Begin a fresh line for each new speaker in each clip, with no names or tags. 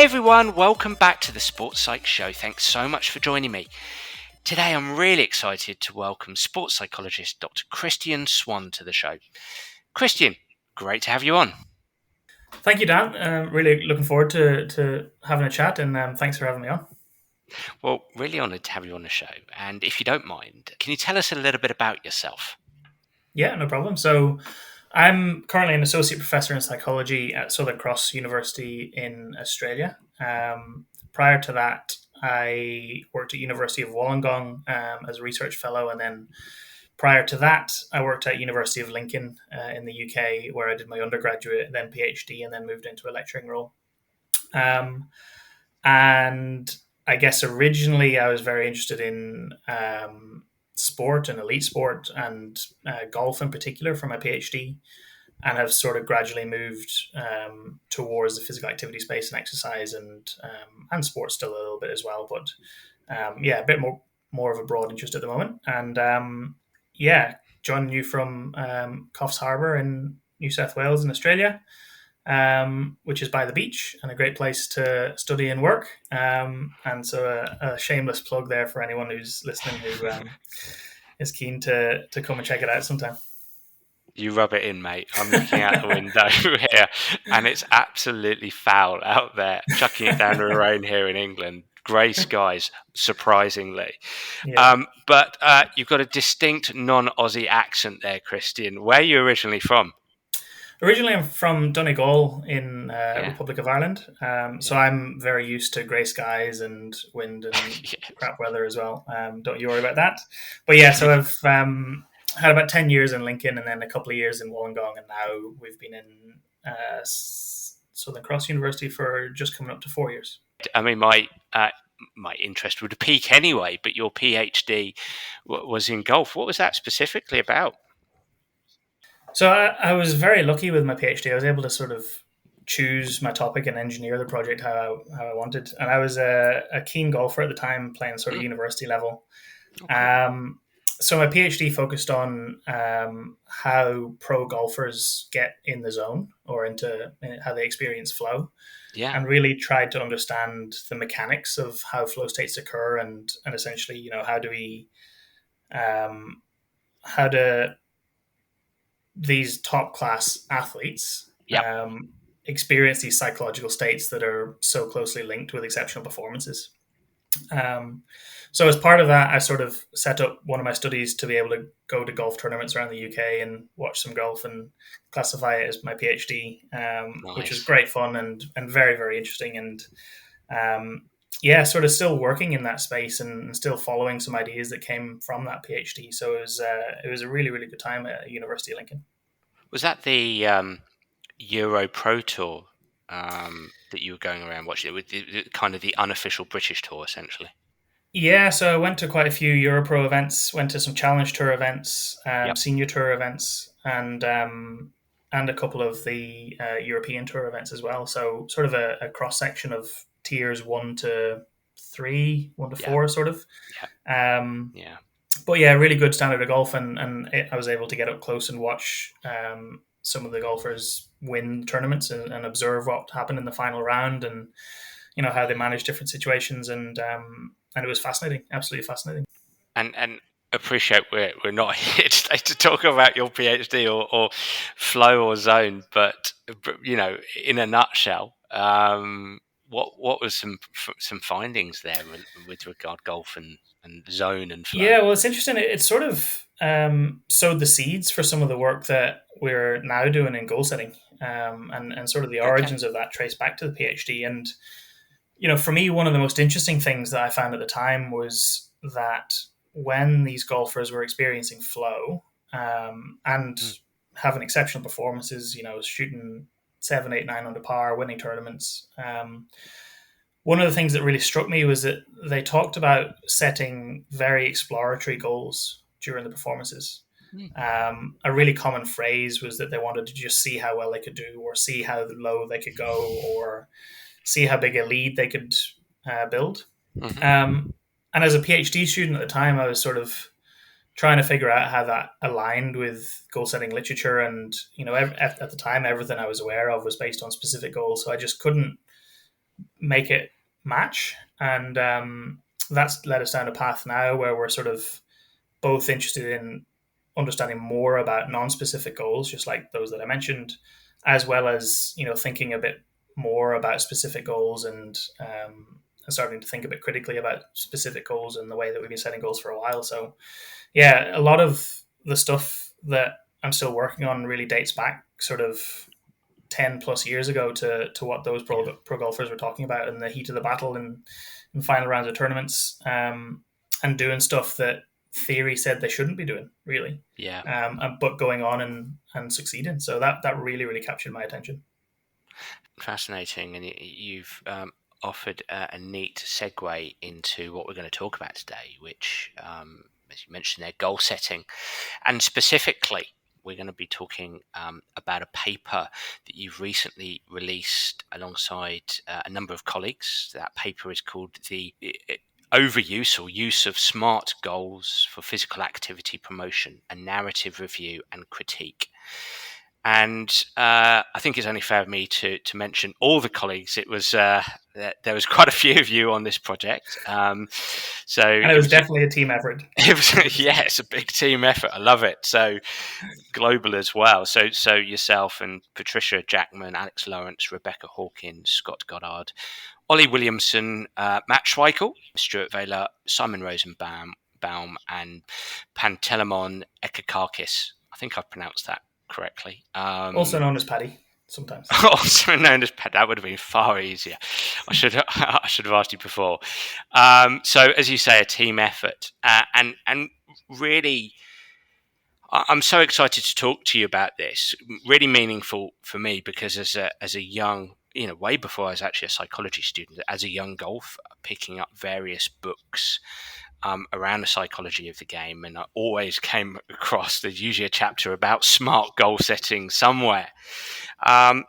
Hey everyone, welcome back to the Sports Psych Show. Thanks so much for joining me. Today I'm really excited to welcome sports psychologist Dr. Christian Swann to the show. Christian, great to have you on.
Thank you, Dan. Really looking forward to having a chat, and thanks for having me on.
Well, really honoured to have you on the show. And if you don't mind, can you tell us a little bit about yourself?
Yeah, no problem. So, I'm currently an associate professor in psychology at Southern Cross University in Australia. Prior to that, I worked at University of Wollongong as a research fellow, and then prior to that, I worked at University of Lincoln in the UK, where I did my undergraduate, then PhD, and then moved into a lecturing role. And I guess originally I was very interested in sport and elite sport and golf in particular for my PhD, and have sort of gradually moved towards the physical activity space and exercise and sports still a little bit as well, but yeah, a bit more of a broad interest at the moment. And yeah, joining you from Coffs Harbour in New South Wales in Australia, which is by the beach and a great place to study and work. And so a shameless plug there for anyone who's listening who is keen to come and check it out sometime.
You rub it in, mate. I'm looking out the window here, and it's absolutely foul out there, chucking it down to the rain here in England. Grey skies, surprisingly.
Yeah.
But you've got a distinct non-Aussie accent there, Christian. Where are you originally from?
Originally, I'm from Donegal in
Yeah,
Republic of Ireland, so
yeah.
I'm very used to grey skies and wind and crap weather as well. Don't you worry about that. But yeah, so I've had about 10 years in Lincoln and then a couple of years in Wollongong, and now we've been in Southern Cross University for just coming up to 4 years.
I mean, my interest would peak anyway, but your PhD was in golf. What was that specifically about?
So I was very lucky with my PhD. I was able to sort of choose my topic and engineer the project how I wanted. And I was a keen golfer at the time, playing sort of university level.
Oh, cool.
So my PhD focused on how pro golfers get in the zone or into how they experience flow,
Yeah,
and really tried to understand the mechanics of how flow states occur, and essentially, how do we how do these top class athletes
yep.
experience these psychological states that are so closely linked with exceptional performances. Um, so as part of that, I sort of set up one of my studies to be able to go to golf tournaments around the UK and watch some golf and classify it as my PhD, which was
Nice.
great fun and very, very interesting. And yeah, sort of still working in that space and still following some ideas that came from that PhD. So it was a really, really good time at University of Lincoln.
Was that the Euro Pro Tour that you were going around watching? With kind of the unofficial British tour, essentially.
Yeah, so I went to quite a few Europro events, went to some Challenge Tour events,
Yep.
Senior Tour events, and a couple of the European Tour events as well. So sort of a cross section of tiers 1 to 3, one to
Yeah.
four, sort of.
Yeah.
But yeah, really good standard of golf, and I was able to get up close and watch some of the golfers win tournaments and observe what happened in the final round, and how they manage different situations, and it was fascinating, absolutely fascinating.
And appreciate we're not here today to talk about your PhD or flow or zone, but in a nutshell, what was some findings there with regard golf and zone and flow?
Yeah, well, it's interesting. It sort of sowed the seeds for some of the work that we're now doing in goal setting, and sort of the
Okay.
origins of that trace back to the PhD. And for me, one of the most interesting things that I found at the time was that when these golfers were experiencing flow and
Mm.
having exceptional performances, shooting 7, 8, 9 under par, winning tournaments. One of the things that really struck me was that they talked about setting very exploratory goals during the performances.
Mm.
A really common phrase was that they wanted to just see how well they could do, or see how low they could go, or see how big a lead they could build.
Mm-hmm.
And as a PhD student at the time, I was sort of trying to figure out how that aligned with goal setting literature. And, at the time, everything I was aware of was based on specific goals. So I just couldn't make it match. And that's led us down a path now where we're sort of both interested in understanding more about non-specific goals, just like those that I mentioned, as well as thinking a bit more about specific goals and starting to think a bit critically about specific goals and the way that we've been setting goals for a while. So yeah, a lot of the stuff that I'm still working on really dates back sort of 10 plus years ago to what those
Yeah.
pro golfers were talking about in the heat of the battle and in final rounds of tournaments, and doing stuff that theory said they shouldn't be doing, really,
Yeah.
but going on and succeeding. So that really, really captured my attention.
Fascinating, and you've offered a neat segue into what we're going to talk about today, which, as you mentioned, there, goal setting, and specifically, we're going to be talking about a paper that you've recently released alongside a number of colleagues. That paper is called the Overuse or Use of Smart Goals for Physical Activity Promotion: A Narrative Review and Critique. And I think it's only fair of me to mention all the colleagues. It was there was quite a few of you on this project, so
And it was definitely a team effort.
it was yeah, it's a big team effort. I love it. So global as well. So yourself and Patricia Jackman, Alex Lawrence, Rebecca Hawkins, Scott Goddard, Ollie Williamson, Matt Schweikel, Stuart Vela, Simon Rosenbaum, and Pantelimon Ekakakis. I think I've pronounced that correctly.
Also known as Paddy sometimes.
Also known as Pat. That would have been far easier. I should have asked you before. So, as you say, a team effort, and really, I'm so excited to talk to you about this. Really meaningful for me because as a young, way before I was actually a psychology student, as a young golfer, picking up various books around the psychology of the game, and I always came across there's usually a chapter about smart goal setting somewhere,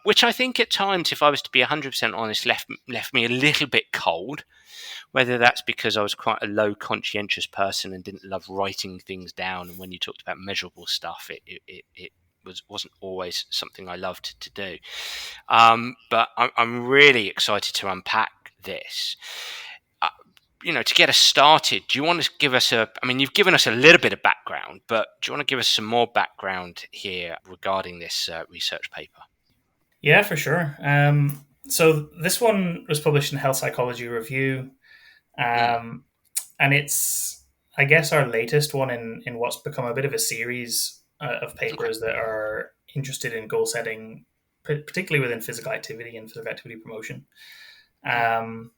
which I think at times, if I was to be 100% honest, left me a little bit cold. Whether that's because I was quite a low conscientious person and didn't love writing things down, and when you talked about measurable stuff, it wasn't always something I loved to do. But I'm really excited to unpack this. To get us started, do you want to give us you've given us a little bit of background, but do you want to give us some more background here regarding this research paper?
Yeah, for sure. So this one was published in Health Psychology Review,
Mm,
and it's, I guess, our latest one in what's become a bit of a series of
okay.
papers that are interested in goal setting, particularly within physical activity and physical activity promotion.
Mm,
Um,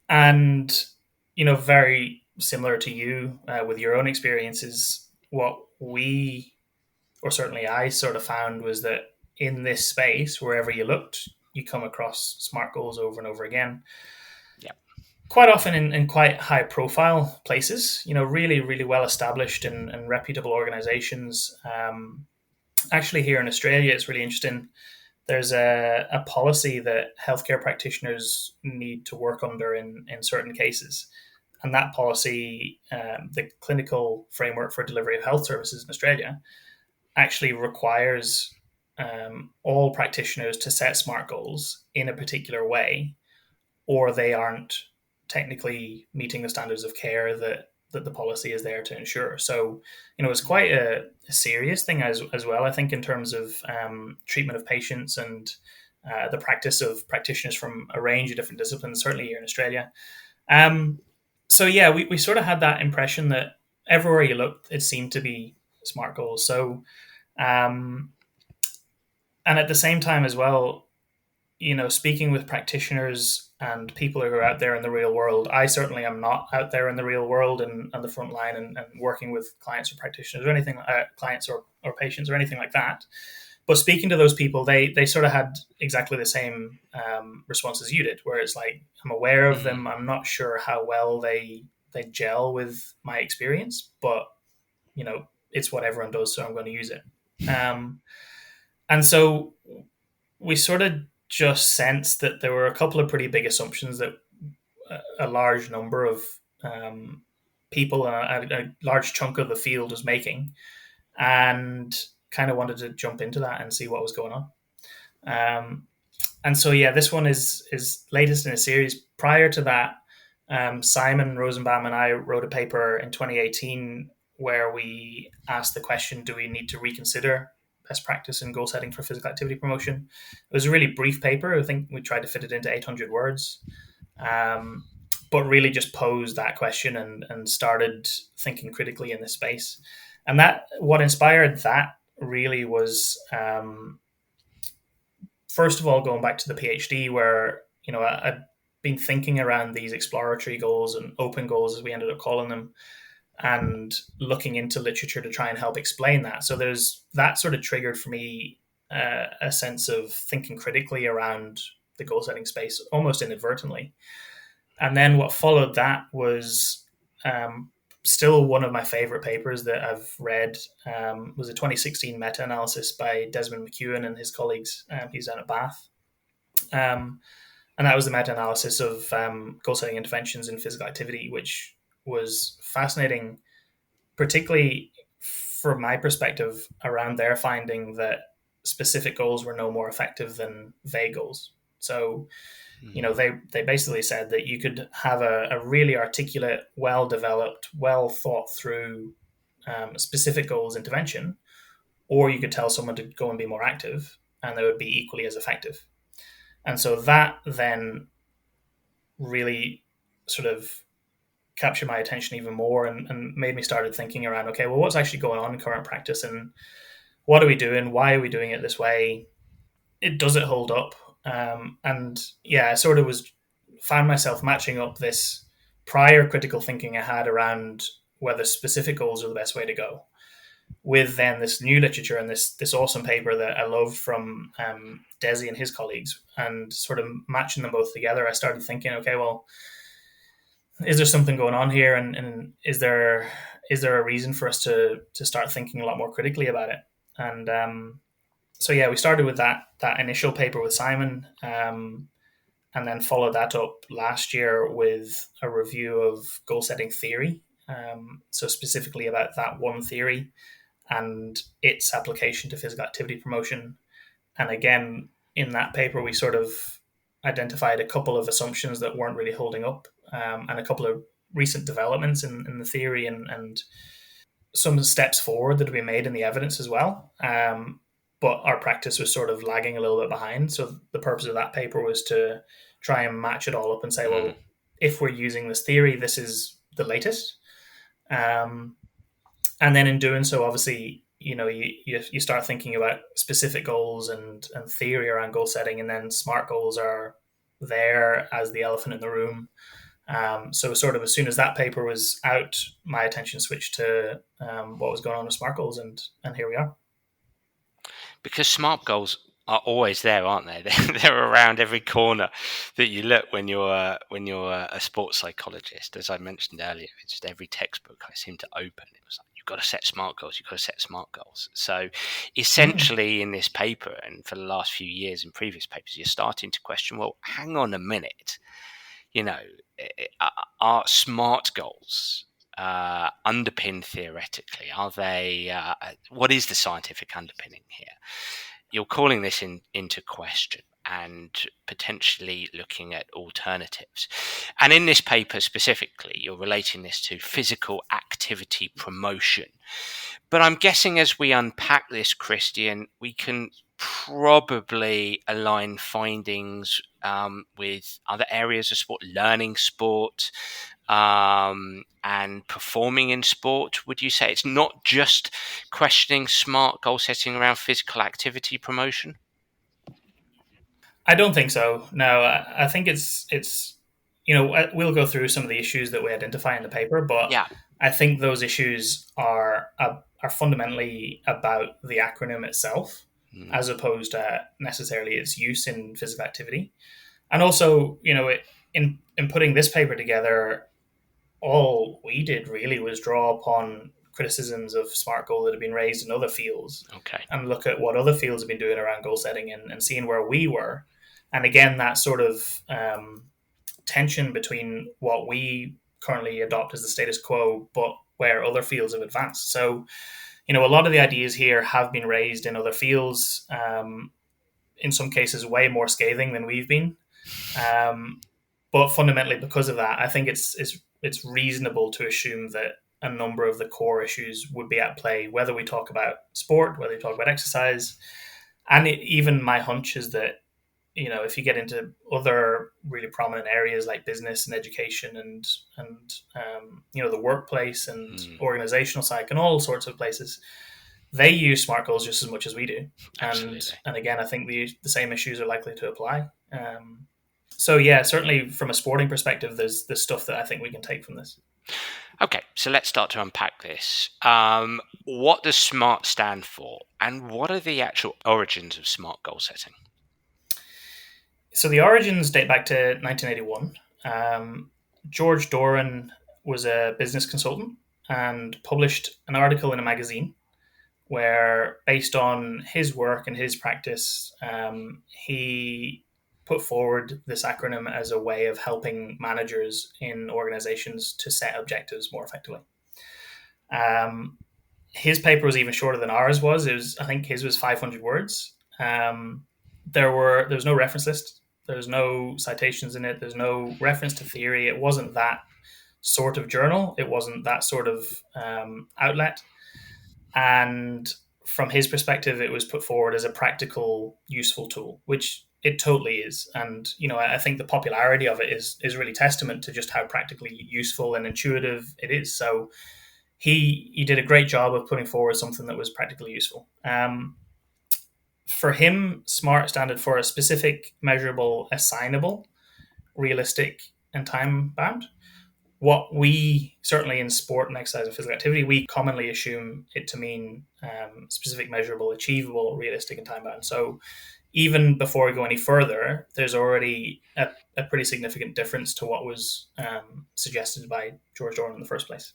and very similar to you with your own experiences, what we, or certainly I, sort of found was that in this space, wherever you looked, you come across SMART goals over and over again.
yeah.
Quite often in quite high profile places, really, really well established and reputable organizations. Actually, here in Australia, it's really interesting. There's a policy that healthcare practitioners need to work under in certain cases. And that policy, the clinical framework for delivery of health services in Australia, actually requires all practitioners to set SMART goals in a particular way, or they aren't technically meeting the standards of care that the policy is there to ensure. So, it's
Mm,
quite a serious thing as well, I think, in terms of treatment of patients and the practice of practitioners from a range of different disciplines, certainly here in Australia. Um, so, yeah, we sort of had that impression that everywhere you looked, it seemed to be SMART goals. So, um, and at the same time as well, speaking with practitioners and people who are out there in the real world, I certainly am not out there in the real world and on the front line and working with clients or practitioners or anything, clients or patients or anything like that. But speaking to those people, they sort of had exactly the same response as you did, where it's like, I'm aware of
mm,
them. I'm not sure how well they gel with my experience, but it's what everyone does, so I'm going to use it. And so we sort of just sensed that there were a couple of pretty big assumptions that a large number of people and a large chunk of the field was making, and kind of wanted to jump into that and see what was going on. Um, And so yeah, this one is latest in a series. Prior to that, Simon Rosenbaum and I wrote a paper in 2018 where we asked the question: do we need to reconsider best practice in goal setting for physical activity promotion? It was a really brief paper. I think we tried to fit it into 800 words, um, but really just posed that question and started thinking critically in this space. And that what inspired that really was, first of all, going back to the PhD, where I'd been thinking around these exploratory goals and open goals, as we ended up calling them, and looking into literature to try and help explain that. So there's that sort of triggered for me a sense of thinking critically around the goal setting space, almost inadvertently. And then what followed that was, still one of my favorite papers that I've read, was a 2016 meta-analysis by Desmond McEwen and his colleagues. He's down at Bath. Um, and that was the meta-analysis of goal-setting interventions in physical activity, which was fascinating, particularly from my perspective around their finding that specific goals were no more effective than vague goals. So they basically said that you could have a really articulate, well developed, well thought through specific goals intervention, or you could tell someone to go and be more active, and they would be equally as effective. And so that then really sort of captured my attention even more, and made me started thinking around, okay, well, what's actually going on in current practice, and what are we doing? Why are we doing it this way? Does it hold up? And yeah, I sort of was found myself matching up this prior critical thinking I had around whether specific goals are the best way to go, with then this new literature and this awesome paper that I loved from Desi and his colleagues, and sort of matching them both together. I started thinking, okay, well, is there something going on here, and is there a reason for us to start thinking a lot more critically about it? And so yeah, we started with that initial paper with Simon, and then followed that up last year with a review of goal setting theory. So specifically about that one theory and its application to physical activity promotion. And again, in that paper, we sort of identified a couple of assumptions that weren't really holding up, and a couple of recent developments in the theory, and some steps forward that have been made in the evidence as well. But our practice was sort of lagging a little bit behind. So the purpose of that paper was to try and match it all up and say,
Mm.
well, if we're using this theory, this is the latest. Um, and then in doing so, obviously, you start thinking about specific goals and theory around goal setting, and then SMART goals are there as the elephant in the room. So sort of as soon as that paper was out, my attention switched to what was going on with SMART goals, and here we are.
Because SMART goals are always there, aren't they? They're around every corner that you look when you're a sports psychologist. As I mentioned earlier, it's just every textbook I seem to open. It was like, you've got to set SMART goals. You've got to set SMART goals. So essentially, in this paper and for the last few years in previous papers, you're starting to question, well, hang on a minute. You know, are SMART goals underpinned theoretically? Are they? What is the scientific underpinning here? You're calling this into question and potentially looking at alternatives. And in this paper specifically, you're relating this to physical activity promotion. But I'm guessing as we unpack this, Christian, we can probably align findings with other areas of sport, learning sport, and performing in sport. Would you say it's not just questioning SMART goal setting around physical activity promotion?
I don't think so. No, I think it's we'll go through some of the issues that we identify in the paper, but
Yeah.
I think those issues are fundamentally about the acronym itself,
Mm.
as opposed to necessarily its use in physical activity. And also, in putting this paper together, all we did really was draw upon criticisms of SMART goal that have been raised in other fields,
Okay.
and look at what other fields have been doing around goal setting, and seeing where we were. And again, that sort of tension between what we currently adopt as the status quo, but where other fields have advanced. So, a lot of the ideas here have been raised in other fields. in some cases way more scathing than we've been. Um, but fundamentally, because of that, I think it's reasonable to assume that a number of the core issues would be at play, whether we talk about sport, whether we talk about exercise, and even my hunch is that if you get into other really prominent areas like business and education and the workplace and
Mm,
organizational psych and all sorts of places, they use SMART goals just as much as we do. And
absolutely.
and again, I think the same issues are likely to apply. So yeah, certainly from a sporting perspective, there's stuff that I think we can take from this.
Okay, so let's start to unpack this. What does SMART stand for, and what are the actual origins of SMART goal setting?
So the origins date back to 1981. George Doran was a business consultant and published an article in a magazine where, based on his work and his practice, he put forward this acronym as a way of helping managers in organizations to set objectives more effectively. Um, his paper was even shorter than ours was. I think his was 500 words. There was no reference list. There's no citations in it. There's no reference to theory. It wasn't that sort of journal. It wasn't that sort of outlet. And from his perspective, it was put forward as a practical, useful tool, which it totally is. And I think the popularity of it is really testament to just how practically useful and intuitive it is. So he did a great job of putting forward something that was practically useful. For him, SMART standard for a specific, measurable, assignable, realistic, and time bound. What we certainly in sport and exercise and physical activity, we commonly assume it to mean specific, measurable, achievable, realistic, and time bound. So even before we go any further, there's already a pretty significant difference to what was suggested by George Doran in the first place.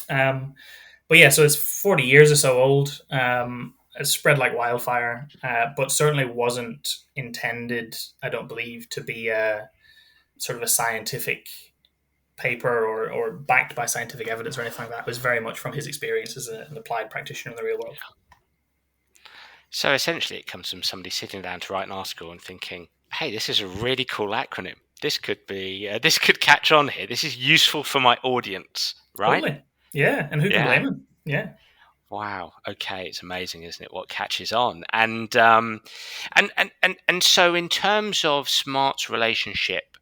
But yeah, so it's 40 years or so old. It's spread like wildfire, but certainly wasn't intended, I don't believe, to be a sort of a scientific paper or backed by scientific evidence or anything like that. It was very much from his experience as an applied practitioner in the real world.
So essentially, it comes from somebody sitting down to write an article and thinking, "Hey, this is a really cool acronym. This could be, this could catch on here. This is useful for my audience, right?"
Totally. Yeah, and who can
Yeah.
blame him? Yeah.
Wow. Okay, it's amazing, isn't it? What catches on, and so in terms of Smart's relationship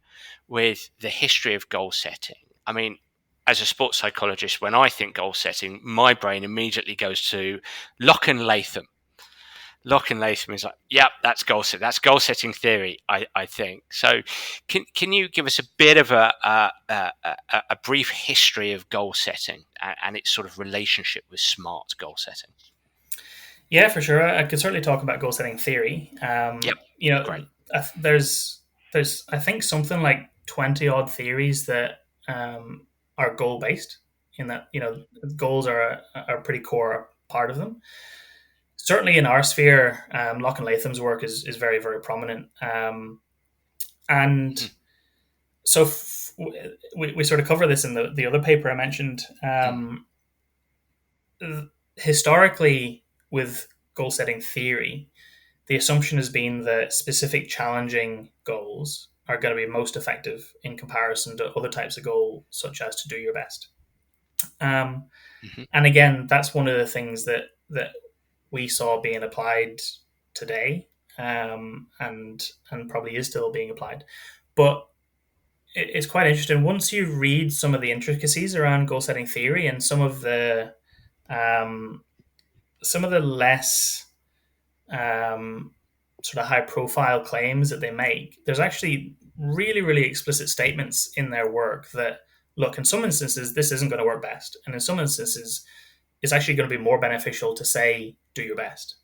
with the history of goal setting, I mean, as a sports psychologist, when I think goal setting, my brain immediately goes to Locke and Latham. Locke and Latham is like, yep, that's goal set. That's goal setting theory. I think so. Can you give us a bit of a brief history of goal setting and its sort of relationship with SMART goal setting?
Yeah, for sure. I could certainly talk about goal setting theory.
Yep, great.
There's I think something like 20 odd theories that are goal based. In that goals are a pretty core part of them. Certainly in our sphere, Locke and Latham's work is very, very prominent. And
Mm,
so we sort of cover this in the other paper I mentioned.
mm,
Historically, with goal setting theory, the assumption has been that specific challenging goals are going to be most effective in comparison to other types of goal, such as to do your best. Um,
mhm,
and again, that's one of the things that we saw being applied today, and probably is still being applied. But it's quite interesting once you read some of the intricacies around goal setting theory and um, some of the less sort of high profile claims that they make. There's actually really, really explicit statements in their work that look, in some instances, this isn't going to work best, and in some instances, it's actually going to be more beneficial to say do your best.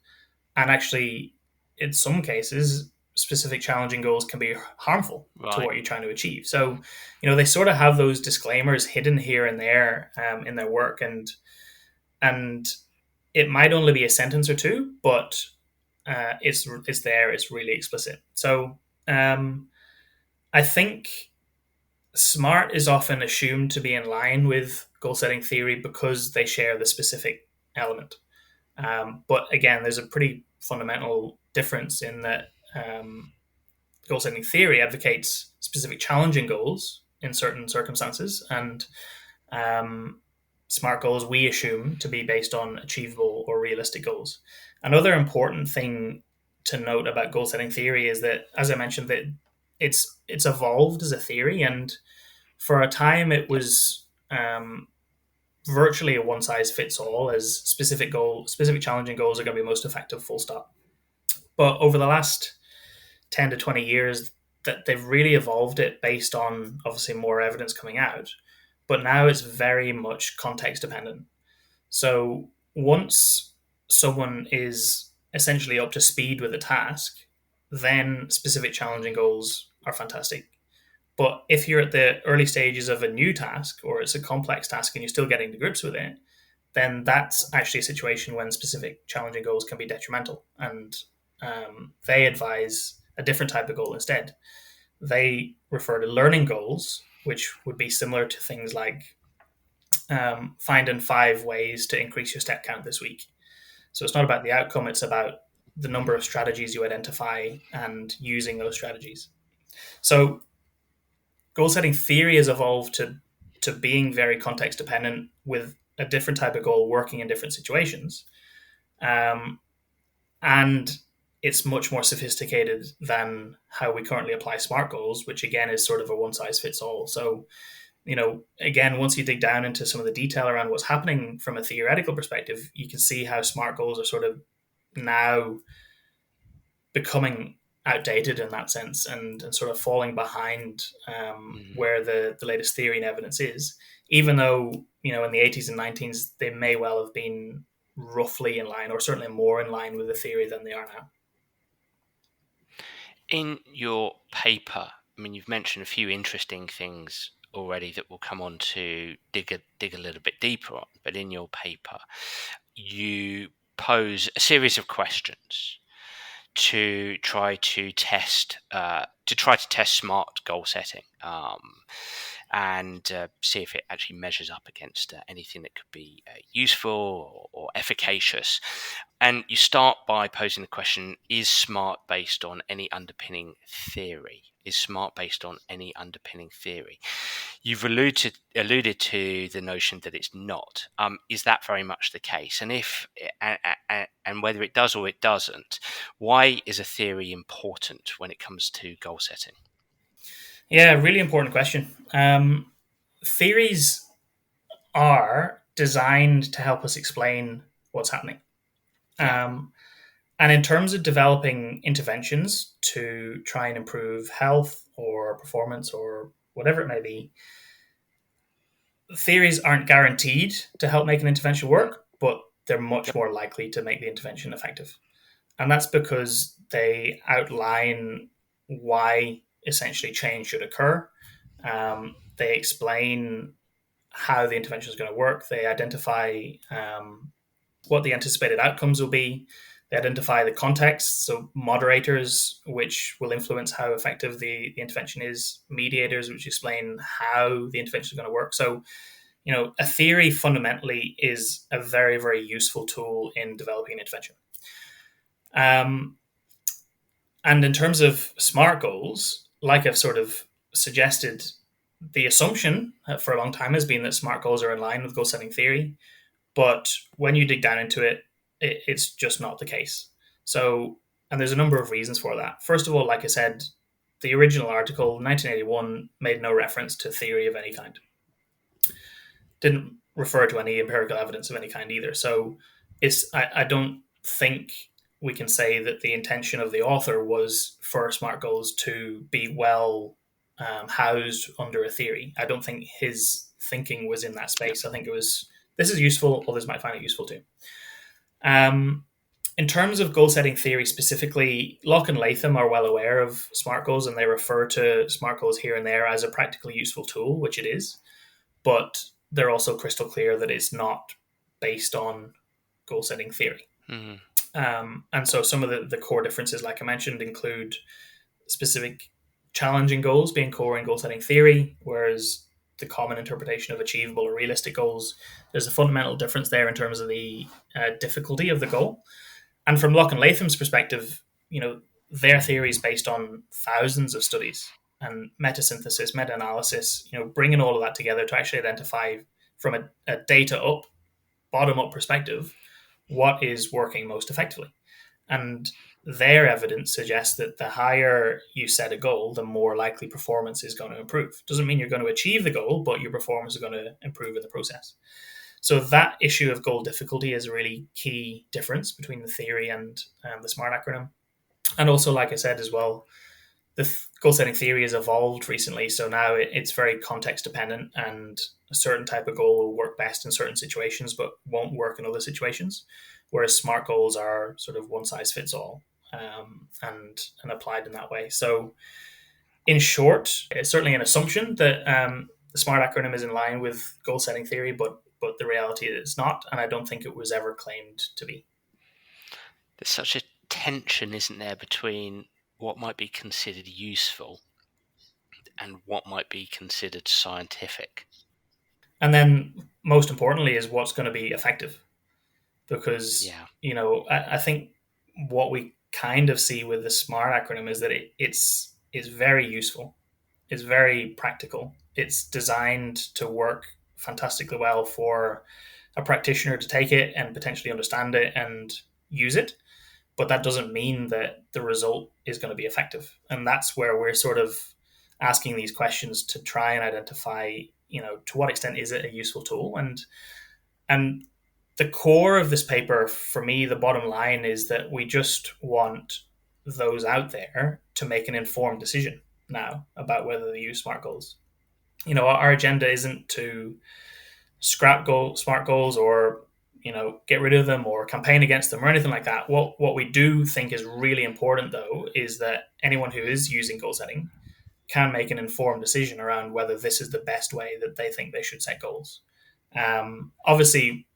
And actually, in some cases, specific challenging goals can be harmful to
right.
what you're trying to achieve. So, they sort of have those disclaimers hidden here and there in their work, and it might only be a sentence or two, but it's there. It's really explicit. So, I think SMART is often assumed to be in line with goal setting theory because they share the specific element. But again, there's a pretty fundamental difference in that goal setting theory advocates specific challenging goals in certain circumstances, and SMART goals we assume to be based on achievable or realistic goals. Another important thing to note about goal setting theory is that, as I mentioned, that it's evolved as a theory, and for a time it
Yep.
was virtually a one size fits all, as specific challenging goals are going to be most effective, full stop. But over the last 10 to 20 years, that they've really evolved it based on obviously more evidence coming out, but now it's very much context dependent. So once someone is essentially up to speed with a task, then specific challenging goals are fantastic. But if you're at the early stages of a new task, or it's a complex task and you're still getting to grips with it, then that's actually a situation when specific challenging goals can be detrimental. And they advise a different type of goal instead. They refer to learning goals, which would be similar to things like finding 5 ways to increase your step count this week. So it's not about the outcome, it's about the number of strategies you identify and using those strategies. So goal setting theory has evolved to being very context dependent, with a different type of goal working in different situations. And it's much more sophisticated than how we currently apply SMART goals, which again is sort of a one size fits all. So, again, once you dig down into some of the detail around what's happening from a theoretical perspective, you can see how SMART goals are sort of now becoming outdated in that sense, and sort of falling behind
Mm.
where the latest theory and evidence is, even though, in the 80s and 90s, they may well have been roughly in line, or certainly more in line with the theory than they are now.
In your paper, I mean, you've mentioned a few interesting things already that we'll come on to dig a little bit deeper on. But in your paper, you pose a series of questions to try to test smart goal setting, and see if it actually measures up against anything that could be useful or efficacious. And you start by posing the question: is SMART based on any underpinning theory? Is SMART based on any underpinning theory? You've alluded to the notion that it's not. Is that very much the case? And if and whether it does or it doesn't, why is a theory important when it comes to goal setting?
Yeah, really important question. Theories are designed to help us explain what's happening.
Yeah.
Um, and in terms of developing interventions to try and improve health or performance or whatever it may be, theories aren't guaranteed to help make an intervention work, but they're much
Yep.
more likely to make the intervention effective. And that's because they outline why essentially change should occur. They explain how the intervention is going to work. They identify what the anticipated outcomes will be. They identify the context, so moderators, which will influence how effective the intervention is, mediators, which explain how the intervention is going to work. So, a theory fundamentally is a very, very useful tool in developing an intervention. Um, and in terms of SMART goals, like I've sort of suggested, the assumption for a long time has been that SMART goals are in line with goal setting theory. But when you dig down into it, it's just not the case. So, and there's a number of reasons for that. First of all, like I said, the original article, 1981, made no reference to theory of any kind. Didn't refer to any empirical evidence of any kind either. So, I don't think we can say that the intention of the author was for SMART goals to be well housed under a theory. I don't think his thinking was in that
Yep.
space. I think it was, this is useful, others might find it useful too. Um, in terms of goal setting theory specifically, Locke and Latham are well aware of SMART goals, and they refer to SMART goals here and there as a practically useful tool, which it is. But they're also crystal clear that it's not based on goal setting theory.
Mm-hmm.
And so some of the core differences, like I mentioned, include specific challenging goals being core in goal setting theory, whereas the common interpretation of achievable or realistic goals, there's a fundamental difference there in terms of the difficulty of the goal. And from Locke and Latham's perspective, their theory is based on thousands of studies and metasynthesis, meta-analysis, bringing all of that together to actually identify from a data up, bottom up perspective, what is working most effectively. And their evidence suggests that the higher you set a goal, the more likely performance is going to improve. Doesn't mean you're going to achieve the goal, but your performance is going to improve in the process. So that issue of goal difficulty is a really key difference between the theory and the SMART acronym. And also, like I said as well, the goal setting theory has evolved recently. So now it's very context dependent, and a certain type of goal will work best in certain situations, but won't work in other situations. Whereas SMART goals are sort of one size fits all, and applied in that way. So, in short, it's certainly an assumption that the SMART acronym is in line with goal setting theory, but the reality is it's not, and I don't think it was ever claimed to be.
There's such a tension, isn't there, between what might be considered useful and what might be considered scientific.
And then, most importantly, is what's going to be effective. Because,
Yeah.
I think what we kind of see with the SMART acronym is that it's very useful. It's very practical. It's designed to work fantastically well for a practitioner to take it and potentially understand it and use it. But that doesn't mean that the result is going to be effective. And that's where we're sort of asking these questions to try and identify, to what extent is it a useful tool? And the core of this paper, for me, the bottom line is that we just want those out there to make an informed decision now about whether they use SMART goals. Our agenda isn't to scrap SMART goals or get rid of them or campaign against them or anything like that. What we do think is really important, though, is that anyone who is using goal setting can make an informed decision around whether this is the best way that they think they should set goals. Obviously,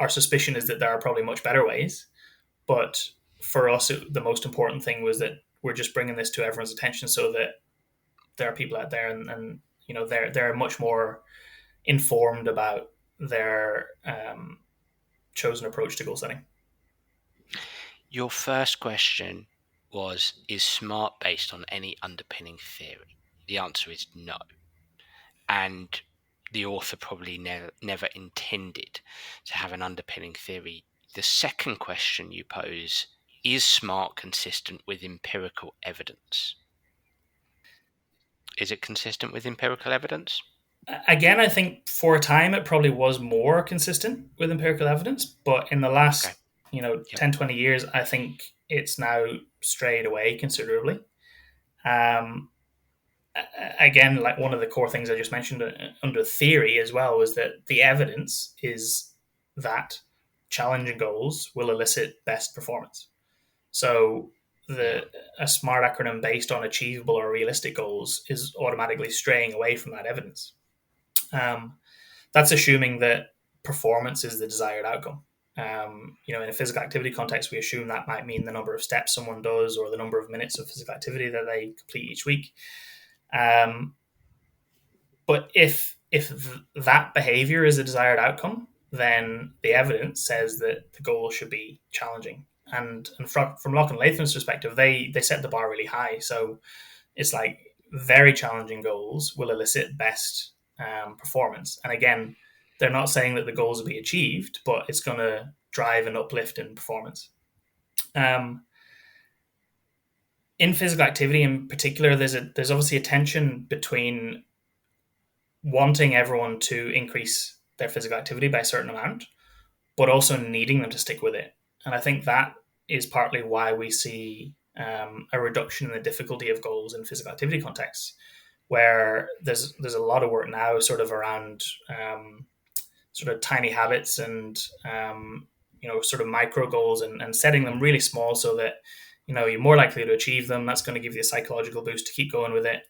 our suspicion is that there are probably much better ways, but for us, the most important thing was that we're just bringing this to everyone's attention so that there are people out there and they're much more informed about their chosen approach to goal setting.
Your first question was, is SMART based on any underpinning theory? The answer is no. And the author probably never intended to have an underpinning theory. The second question you pose, is SMART consistent with empirical evidence? Is it consistent with empirical evidence?
Again, I think for a time it probably was more consistent with empirical evidence, but in the last,
Yep.
10, 20 years, I think it's now strayed away considerably. Again, like one of the core things I just mentioned under theory as well was that the evidence is that challenging goals will elicit best performance. So a SMART acronym based on achievable or realistic goals is automatically straying away from that evidence. That's assuming that performance is the desired outcome. In a physical activity context, we assume that might mean the number of steps someone does or the number of minutes of physical activity that they complete each week. But if that behavior is a desired outcome, then the evidence says that the goal should be challenging. And from Locke and Latham's perspective, they set the bar really high. So it's like very challenging goals will elicit best performance. And again, they're not saying that the goals will be achieved, but it's going to drive an uplift in performance. In physical activity in particular, there's obviously a tension between wanting everyone to increase their physical activity by a certain amount, but also needing them to stick with it. And I think that is partly why we see a reduction in the difficulty of goals in physical activity contexts, where there's a lot of work now sort of around sort of tiny habits and sort of micro goals and setting them really small so that you're more likely to achieve them. That's going to give you a psychological boost to keep going with it.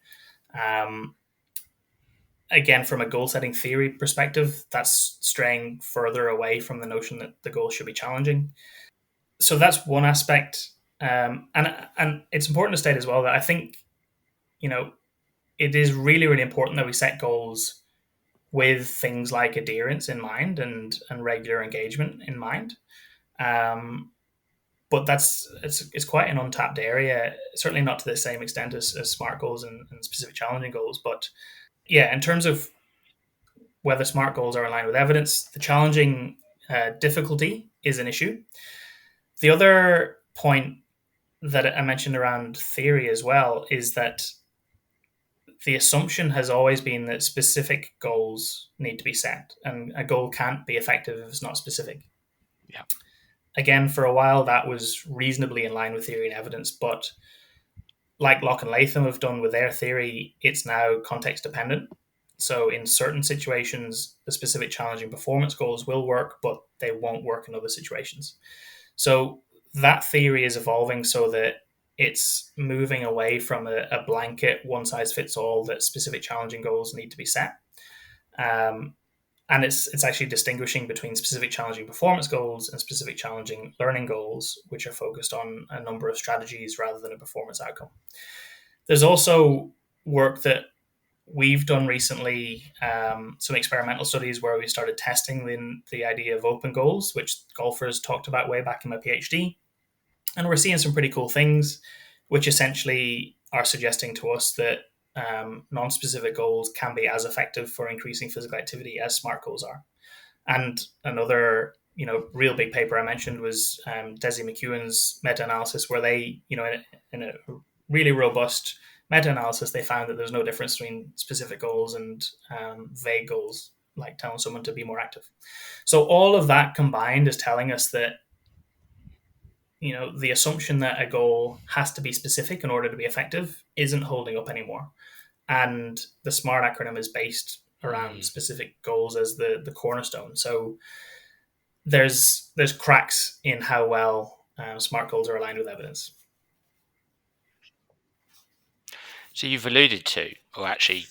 Again, from a goal setting theory perspective, that's straying further away from the notion that the goal should be challenging. So that's one aspect. And it's important to state as well that I think, it is really, really important that we set goals with things like adherence in mind and regular engagement in mind. but it's quite an untapped area. Certainly not to the same extent as SMART goals and specific challenging goals. But yeah, in terms of whether SMART goals are in line with evidence, the challenging difficulty is an issue. The other point that I mentioned around theory as well is that the assumption has always been that specific goals need to be set, and a goal can't be effective if it's not specific.
Yeah.
Again, for a while, that was reasonably in line with theory and evidence, but like Locke and Latham have done with their theory, it's now context dependent. So, in certain situations, the specific challenging performance goals will work, but they won't work in other situations. So, that theory is evolving so that it's moving away from a blanket one size fits all that specific challenging goals need to be set. Um, and it's actually distinguishing between specific challenging performance goals and specific challenging learning goals, which are focused on a number of strategies rather than a performance outcome. There's also work that we've done recently, some experimental studies where we started testing the idea of open goals, which golfers talked about way back in my PhD. And we're seeing some pretty cool things, which essentially are suggesting to us that non-specific goals can be as effective for increasing physical activity as SMART goals are. And another, real big paper I mentioned was Desi McEwen's meta-analysis, where they, in a really robust meta-analysis, they found that there's no difference between specific goals and vague goals, like telling someone to be more active. So all of that combined is telling us that the assumption that a goal has to be specific in order to be effective isn't holding up anymore. And the SMART acronym is based around specific goals as the cornerstone. So there's cracks in how well SMART goals are aligned with evidence.
So you've alluded to, or actually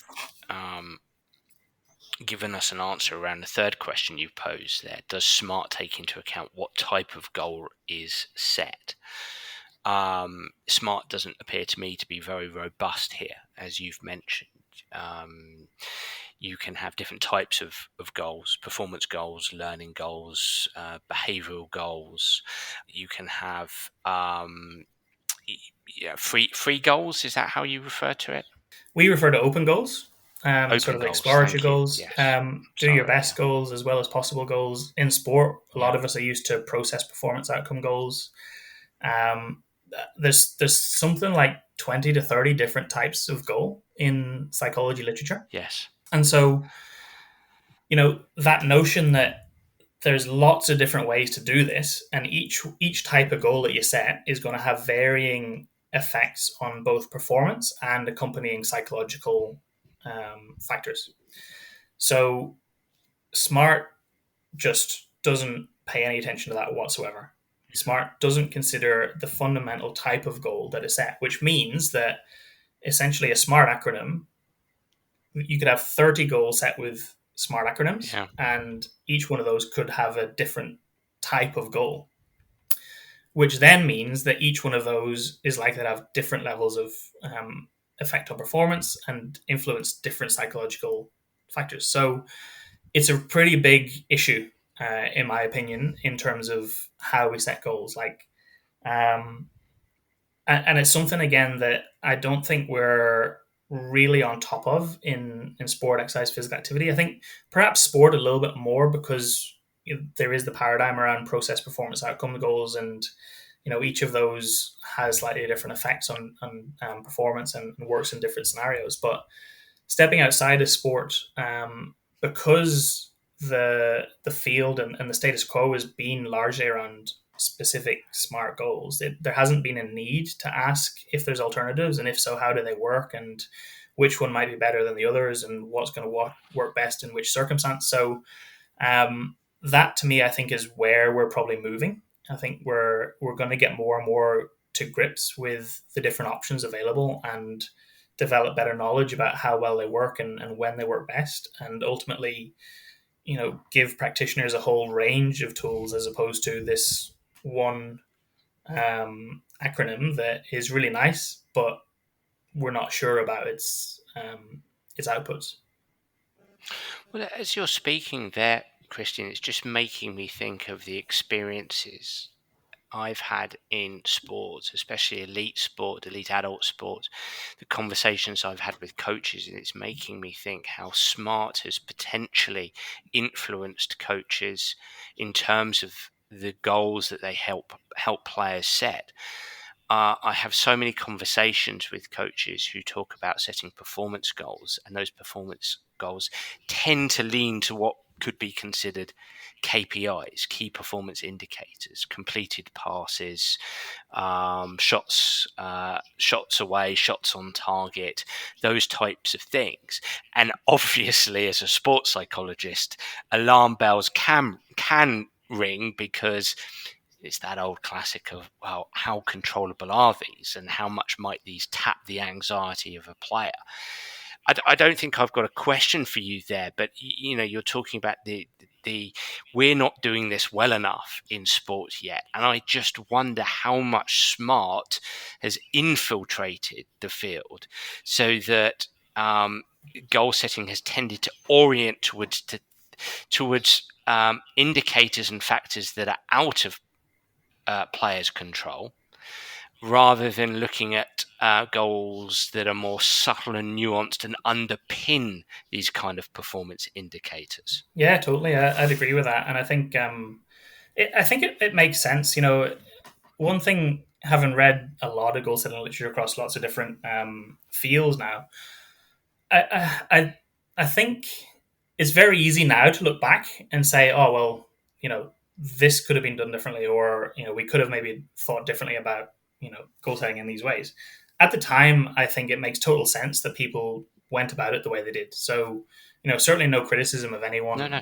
given us an answer around the third question you posed there. Does SMART take into account what type of goal is set? SMART doesn't appear to me to be very robust here, as you've mentioned. You can have different types of goals: performance goals, learning goals, behavioral goals. You can have free goals. Is that how you refer to it?
We refer to open goals,
Open
sort of
goals.
exploratory
Thank you.
goals.
Yes.
Do your best goals as well as possible goals. In sport, a lot of us are used to process performance outcome goals. There's something like 20 to 30 different types of goal in psychology literature.
Yes.
And so, that notion that there's lots of different ways to do this, and each type of goal that you set is going to have varying effects on both performance and accompanying psychological factors. So SMART just doesn't pay any attention to that whatsoever. SMART doesn't consider the fundamental type of goal that is set, which means that essentially a SMART acronym, you could have 30 goals set with SMART acronyms, and each one of those could have a different type of goal, which then means that each one of those is likely to have different levels of effect on performance and influence different psychological factors. So it's a pretty big issue, in my opinion, in terms of how we set goals. And it's something, again, that I don't think we're really on top of in sport, exercise, physical activity. I think perhaps sport a little bit more because there is the paradigm around process performance outcome goals, and each of those has slightly different effects on performance and works in different scenarios. But stepping outside of sport, because the field and the status quo has been largely around specific SMART goals, there hasn't been a need to ask if there's alternatives, and if so, how do they work, and which one might be better than the others, and what's going to work best in which circumstance. So that, to me, I think is where we're probably moving. I think we're going to get more and more to grips with the different options available and develop better knowledge about how well they work and when they work best, and ultimately give practitioners a whole range of tools as opposed to this one acronym that is really nice, but we're not sure about its outputs.
Well, as you're speaking there, Christian, it's just making me think of the experiences I've had in sports, especially elite sport, elite adult sports, the conversations I've had with coaches, and it's making me think how smart has potentially influenced coaches in terms of the goals that they help players set. I have so many conversations with coaches who talk about setting performance goals, and those performance goals tend to lean to what could be considered KPIs, key performance indicators, completed passes, shots away, shots on target, those types of things. And obviously, as a sports psychologist, alarm bells can ring, because it's that old classic of, well, how controllable are these, and how much might these tap the anxiety of a player? I don't think I've got a question for you there, but you're talking about the we're not doing this well enough in sports yet, and I just wonder how much smart has infiltrated the field, so that goal setting has tended to orient towards indicators and factors that are out of players' control, rather than looking at goals that are more subtle and nuanced and underpin these kind of performance indicators.
Yeah, totally. I'd agree with that, and I think it makes sense. One thing, having read a lot of goal setting literature across lots of different fields now, I think it's very easy now to look back and say, oh well, this could have been done differently, or we could have maybe thought differently about goal setting in these ways. At the time, I think it makes total sense that people went about it the way they did. So, certainly no criticism of
No,
anyone
no.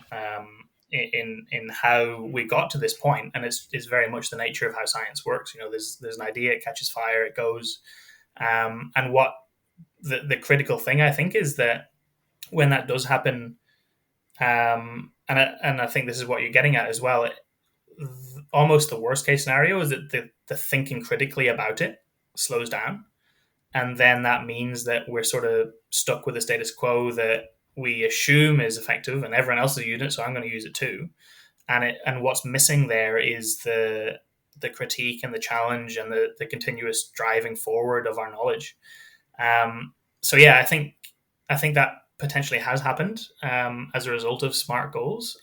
in how we got to this point, and it's very much the nature of how science works. There's an idea, it catches fire, it goes, and what the critical thing I think is that when that does happen, and I think this is what you're getting at as well. Almost the worst case scenario is that the thinking critically about it slows down, and then that means that we're sort of stuck with the status quo that we assume is effective, and everyone else is using it, so I'm going to use it too. And what's missing there is the critique and the challenge and the continuous driving forward of our knowledge. So yeah, I think that potentially has happened as a result of smart goals,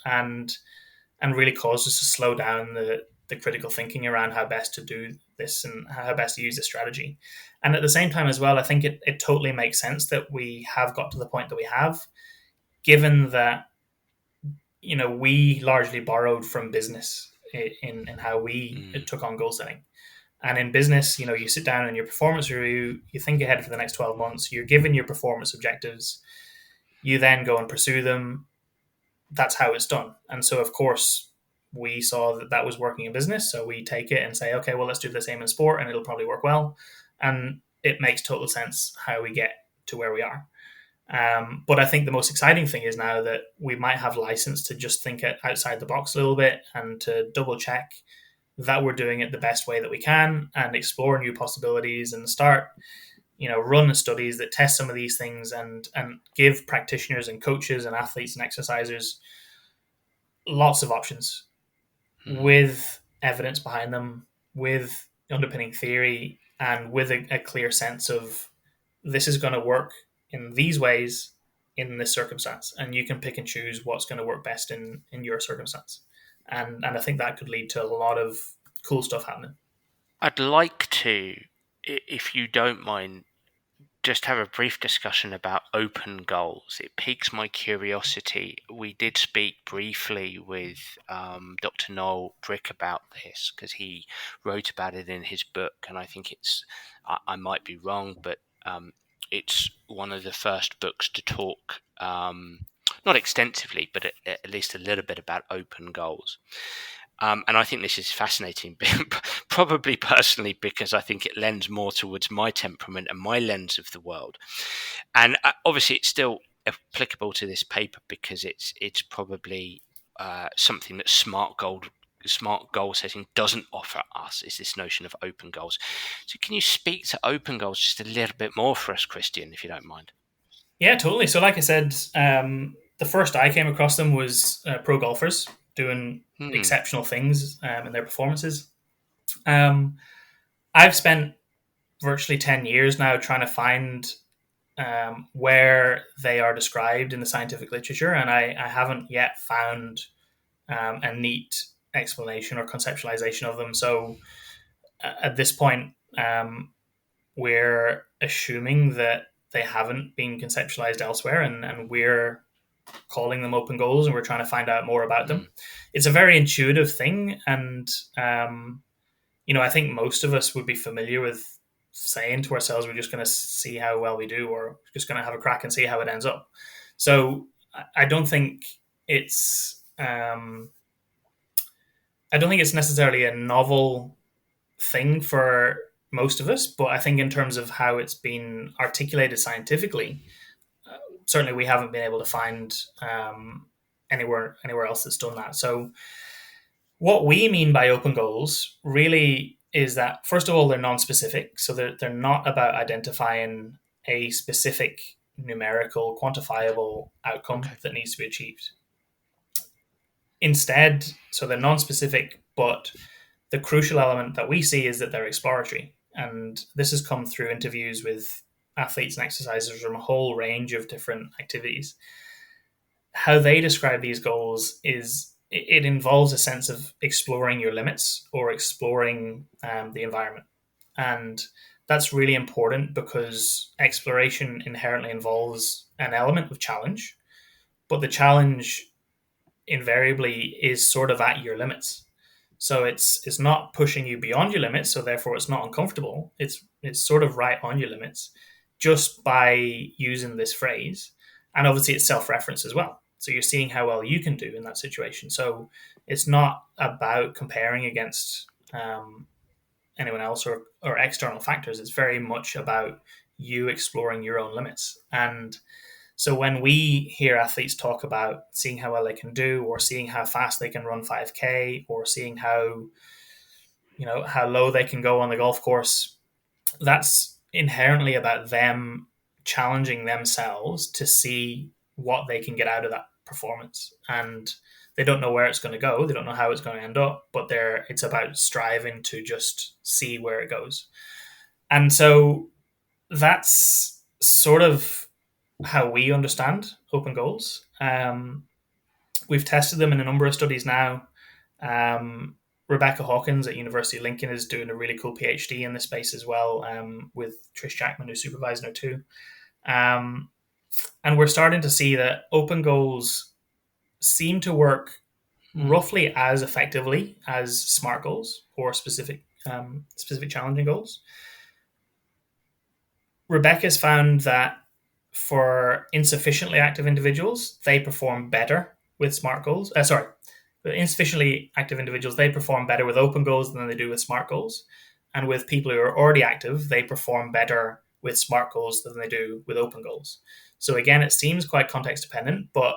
and really caused us to slow down the critical thinking around how best to do this and how best to use this strategy. And at the same time as well, I think it totally makes sense that we have got to the point that we have, given that we largely borrowed from business in how we
Mm.
took on goal setting. And in business, you sit down in your performance review, you think ahead for the next 12 months, you're given your performance objectives, you then go and pursue them. That's how it's done. And so, of course, we saw that that was working in business. So we take it and say, okay, well, let's do the same in sport and it'll probably work well. And it makes total sense how we get to where we are. But I think the most exciting thing is now that we might have license to just think outside the box a little bit and to double check that we're doing it the best way that we can and explore new possibilities and start run studies that test some of these things and give practitioners and coaches and athletes and exercisers lots of options
Mm.
with evidence behind them, with underpinning theory, and with a clear sense of this is going to work in these ways in this circumstance, and you can pick and choose what's going to work best in your circumstance. And I think that could lead to a lot of cool stuff happening.
I'd like to, if you don't mind, just have a brief discussion about open goals. It piques my curiosity. We did speak briefly with Dr. Noel Brick about this, because he wrote about it in his book, and I think I might be wrong, but it's one of the first books to talk, not extensively, but at least a little bit about open goals. And I think this is fascinating, probably personally, because I think it lends more towards my temperament and my lens of the world. And obviously, it's still applicable to this paper, because it's probably something that smart goal setting doesn't offer us, is this notion of open goals. So can you speak to open goals just a little bit more for us, Christian, if you don't mind?
Yeah, totally. So, like I said, the first I came across them was pro golfers doing
Hmm.
exceptional things in their performances. Um, I've spent virtually 10 years now trying to find where they are described in the scientific literature, and I haven't yet found a neat explanation or conceptualization of them. So at this point, we're assuming that they haven't been conceptualized elsewhere, and we're calling them open goals, and we're trying to find out more about them. It's a very intuitive thing, and I think most of us would be familiar with saying to ourselves, we're just going to see how well we do, or just going to have a crack and see how it ends up. So I don't think it's I don't think it's necessarily a novel thing for most of us, but I think in terms of how it's been articulated scientifically, certainly we haven't been able to find anywhere else that's done that. So what we mean by open goals really is that, first of all, they're non-specific, so they're not about identifying a specific numerical, quantifiable outcome that needs to be achieved. Instead, so they're non-specific, but the crucial element that we see is that they're exploratory. And this has come through interviews with athletes and exercisers from a whole range of different activities. How they describe these goals is it involves a sense of exploring your limits or exploring the environment. And that's really important because exploration inherently involves an element of challenge, but the challenge invariably is sort of at your limits. So it's not pushing you beyond your limits, so therefore it's not uncomfortable. It's sort of right on your limits just by using this phrase. And obviously it's self-reference as well. So you're seeing how well you can do in that situation. So it's not about comparing against anyone else or external factors. It's very much about you exploring your own limits. And so when we hear athletes talk about seeing how well they can do, or seeing how fast they can run 5K, or seeing how low they can go on the golf course, that's inherently about them challenging themselves to see what they can get out of that performance. And they don't know where it's going to go, they don't know how it's going to end up, but it's about striving to just see where it goes. And so that's sort of how we understand open goals. We've tested them in a number of studies now. Rebecca Hawkins at University of Lincoln is doing a really cool PhD in this space as well, with Trish Jackman, who's supervising her too. And we're starting to see that open goals seem to work roughly as effectively as SMART goals or specific challenging goals. Rebecca's found that for insufficiently active individuals, they perform better with SMART goals. Insufficiently active individuals, they perform better with open goals than they do with SMART goals. And with people who are already active, they perform better with SMART goals than they do with open goals. So again, it seems quite context dependent, but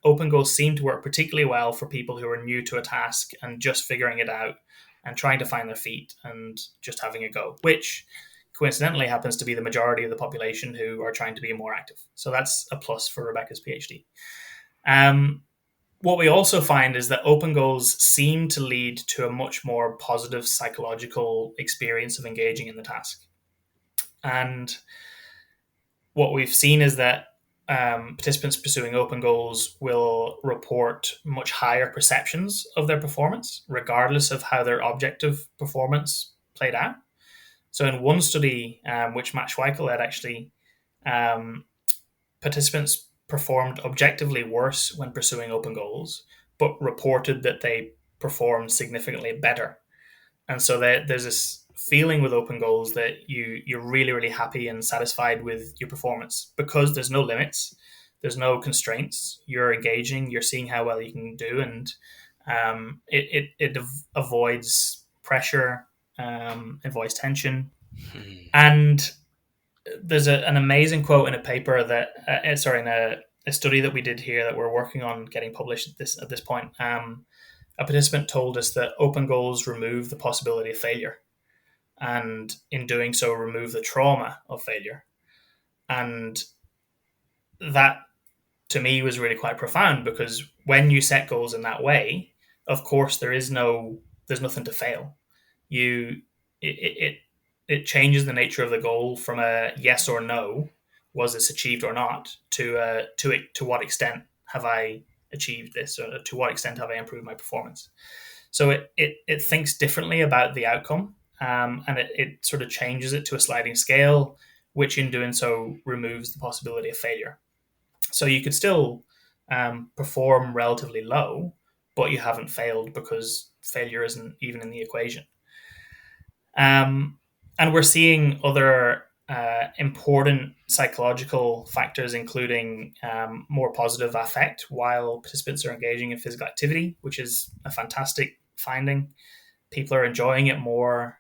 open goals seem to work particularly well for people who are new to a task and just figuring it out and trying to find their feet and just having a go, which coincidentally happens to be the majority of the population who are trying to be more active. So that's a plus for Rebecca's PhD. What we also find is that open goals seem to lead to a much more positive psychological experience of engaging in the task. And what we've seen is that participants pursuing open goals will report much higher perceptions of their performance, regardless of how their objective performance played out. So in one study, which Matt Schweikel led, actually, participants performed objectively worse when pursuing open goals, but reported that they performed significantly better. And so there's this feeling with open goals that you're really, really happy and satisfied with your performance because there's no limits, there's no constraints. You're engaging, you're seeing how well you can do, and it avoids pressure, avoids tension. And there's an amazing quote in a paper that in a study that we did here that we're working on getting published at this point. A participant told us that open goals remove the possibility of failure, and in doing so remove the trauma of failure. And that to me was really quite profound, because when you set goals in that way, of course there's nothing to fail. you it it changes the nature of the goal from a yes or no, was this achieved or not, to what extent have I achieved this, or to what extent have I improved my performance. So it thinks differently about the outcome, and it sort of changes it to a sliding scale, which in doing so removes the possibility of failure. So you could still perform relatively low, but you haven't failed because failure isn't even in the equation. And we're seeing other important psychological factors, including more positive affect while participants are engaging in physical activity, which is a fantastic finding. People are enjoying it more,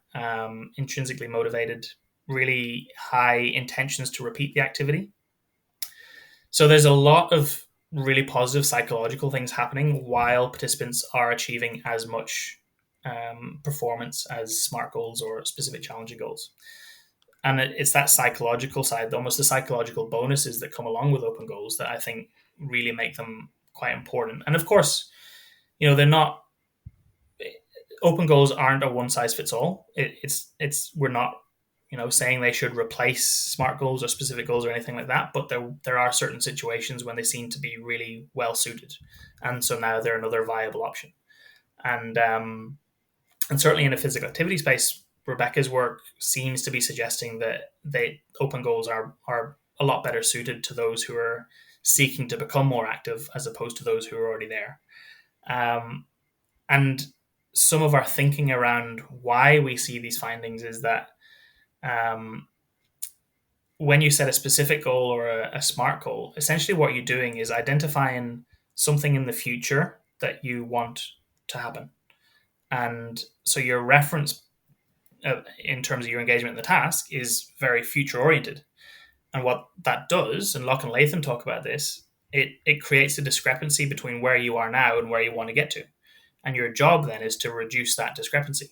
intrinsically motivated, really high intentions to repeat the activity. So there's a lot of really positive psychological things happening while participants are achieving as much performance as SMART goals or specific challenging goals. And it's that psychological side, almost the psychological bonuses that come along with open goals, that I think really make them quite important. And of course, they're not, open goals aren't a one size fits all. It's we're not saying they should replace SMART goals or specific goals or anything like that. But there are certain situations when they seem to be really well suited, and so now they're another viable option. And certainly in the physical activity space, Rebecca's work seems to be suggesting that open goals are a lot better suited to those who are seeking to become more active as opposed to those who are already there. And some of our thinking around why we see these findings is that when you set a specific goal or a SMART goal, essentially what you're doing is identifying something in the future that you want to happen. And so your reference in terms of your engagement in the task is very future oriented. And what that does, and Locke and Latham talk about this, it creates a discrepancy between where you are now and where you want to get to. And your job then is to reduce that discrepancy.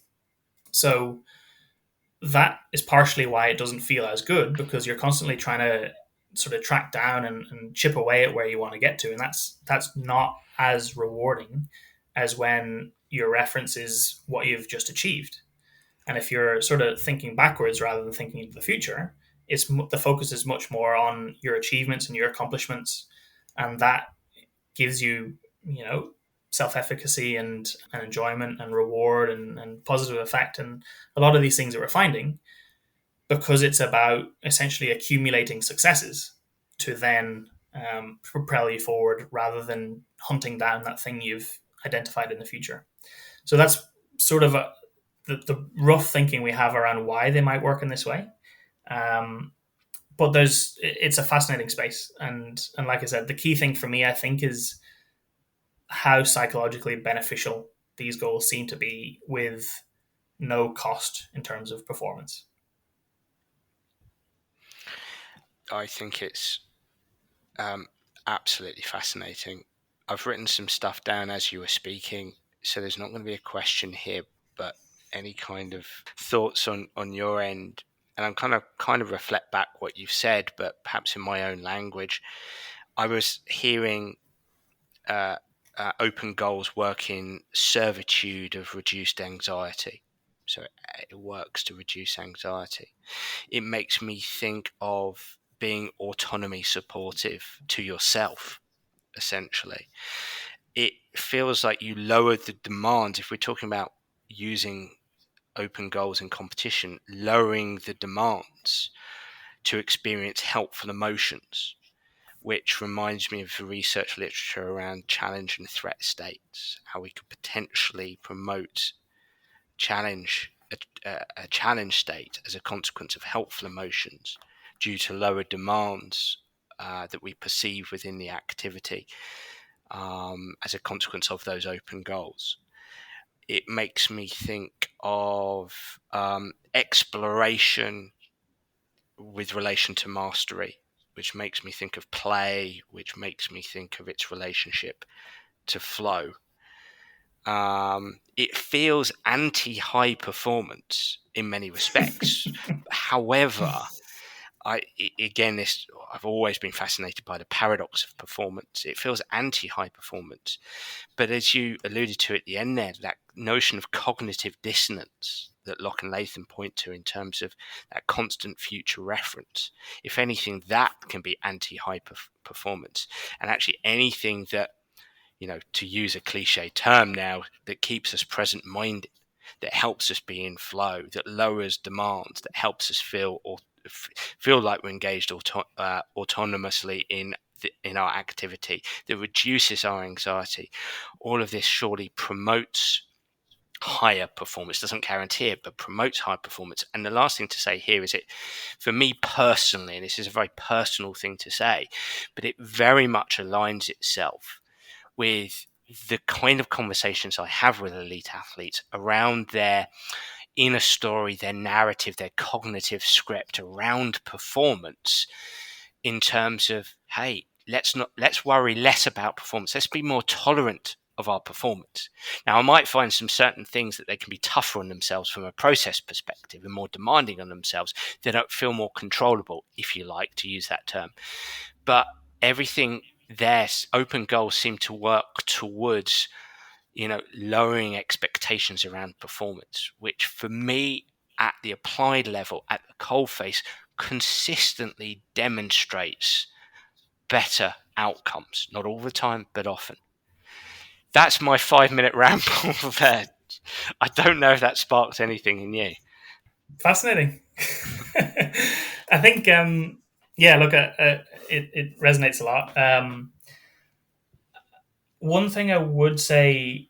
So that is partially why it doesn't feel as good, because you're constantly trying to sort of track down and chip away at where you want to get to. And that's not as rewarding as when your reference is what you've just achieved. And if you're sort of thinking backwards rather than thinking into the future, the focus is much more on your achievements and your accomplishments, and that gives you, self-efficacy and enjoyment and reward and positive effect, and a lot of these things that we're finding, because it's about essentially accumulating successes to then propel you forward rather than hunting down that thing you've identified in the future. So that's sort of the rough thinking we have around why they might work in this way. But it's a fascinating space, and like I said, the key thing for me, I think, is how psychologically beneficial these goals seem to be with no cost in terms of performance.
I think it's absolutely fascinating. I've written some stuff down as you were speaking, so there's not going to be a question here, but any kind of thoughts on your end. And I'm kind of reflect back what you've said, but perhaps in my own language. I was hearing open goals work in servitude of reduced anxiety. So it works to reduce anxiety. It makes me think of being autonomy supportive to yourself, essentially. It feels like you lower the demands. If we're talking about using open goals in competition, lowering the demands to experience helpful emotions, which reminds me of the research literature around challenge and threat states, how we could potentially promote a challenge state as a consequence of helpful emotions due to lower demands that we perceive within the activity as a consequence of those open goals. It makes me think of exploration with relation to mastery, which makes me think of play, which makes me think of its relationship to flow. It feels anti-high performance in many respects. However, I've always been fascinated by the paradox of performance. It feels anti-high performance, but as you alluded to at the end there, that notion of cognitive dissonance that Locke and Latham point to in terms of that constant future reference, if anything, that can be anti-high performance, and actually anything that, to use a cliche term now, that keeps us present minded, that helps us be in flow, that lowers demands, that helps us feel like we're engaged autonomously in our activity, that reduces our anxiety. All of this surely promotes higher performance. Doesn't guarantee it, but promotes high performance. And the last thing to say here is, it, for me personally, and this is a very personal thing to say, but it very much aligns itself with the kind of conversations I have with elite athletes around their inner story, their narrative, their cognitive script around performance, in terms of, hey, let's worry less about performance. Let's be more tolerant of our performance. Now, I might find some certain things that they can be tougher on themselves from a process perspective and more demanding on themselves. They don't feel more controllable, if you like to use that term. But everything, their open goals seem to work towards, lowering expectations around performance, which for me, at the applied level, at the coalface, consistently demonstrates better outcomes. Not all the time, but often. That's my 5-minute ramble there. I don't know if that sparks anything in you.
Fascinating. I think, yeah, look, it resonates a lot. One thing I would say,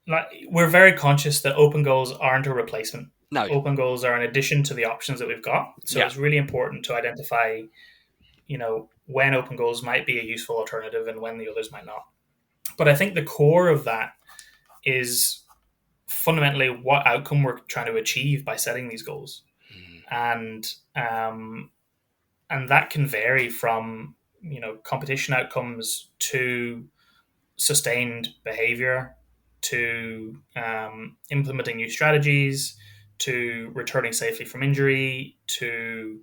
like, we're very conscious that open goals aren't a replacement.
No.
Open goals are an addition to the options that we've got. So
Yeah.
it's really important to identify, when open goals might be a useful alternative and when the others might not. But I think the core of that is fundamentally what outcome we're trying to achieve by setting these goals. And that can vary from competition outcomes to sustained behavior, to implementing new strategies, to returning safely from injury, to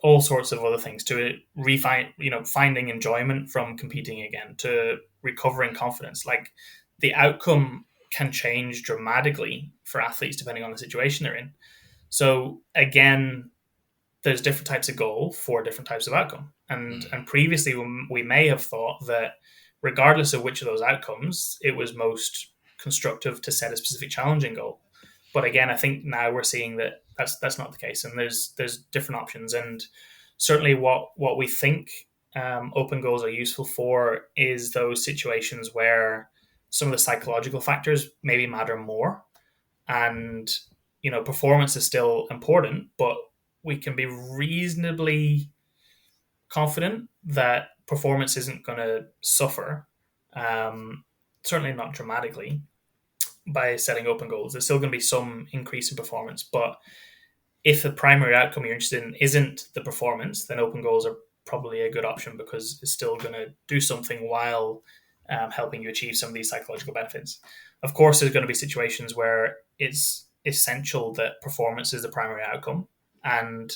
all sorts of other things, to finding enjoyment from competing again, to recovering confidence. Like, the outcome can change dramatically for athletes depending on the situation they're in. So again, there's different types of goal for different types of outcome. And previously we may have thought that regardless of which of those outcomes, it was most constructive to set a specific challenging goal. But again, I think now we're seeing that that's not the case, and there's different options. And certainly what we think open goals are useful for is those situations where some of the psychological factors maybe matter more, and performance is still important, but we can be reasonably confident that performance isn't going to suffer, certainly not dramatically, by setting open goals. There's still going to be some increase in performance, but if the primary outcome you're interested in isn't the performance, then open goals are probably a good option, because it's still going to do something while helping you achieve some of these psychological benefits. Of course, there's going to be situations where it's essential that performance is the primary outcome. And,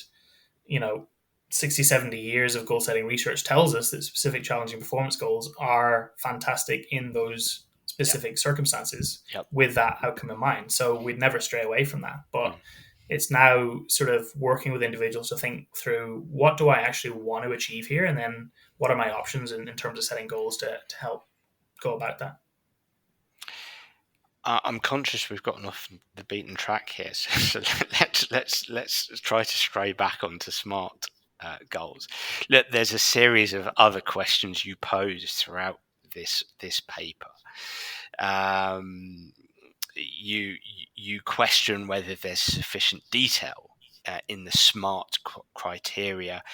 60, 70 years of goal setting research tells us that specific challenging performance goals are fantastic in those specific circumstances with that outcome in mind. So we'd never stray away from that. But it's now sort of working with individuals to think through, what do I actually want to achieve here? And then what are my options in terms of setting goals to help go about that?
I'm conscious we've gotten off the beaten track here, so let's try to stray back onto SMART goals. Look, there's a series of other questions you pose throughout this paper. You question whether there's sufficient detail in the SMART criteria.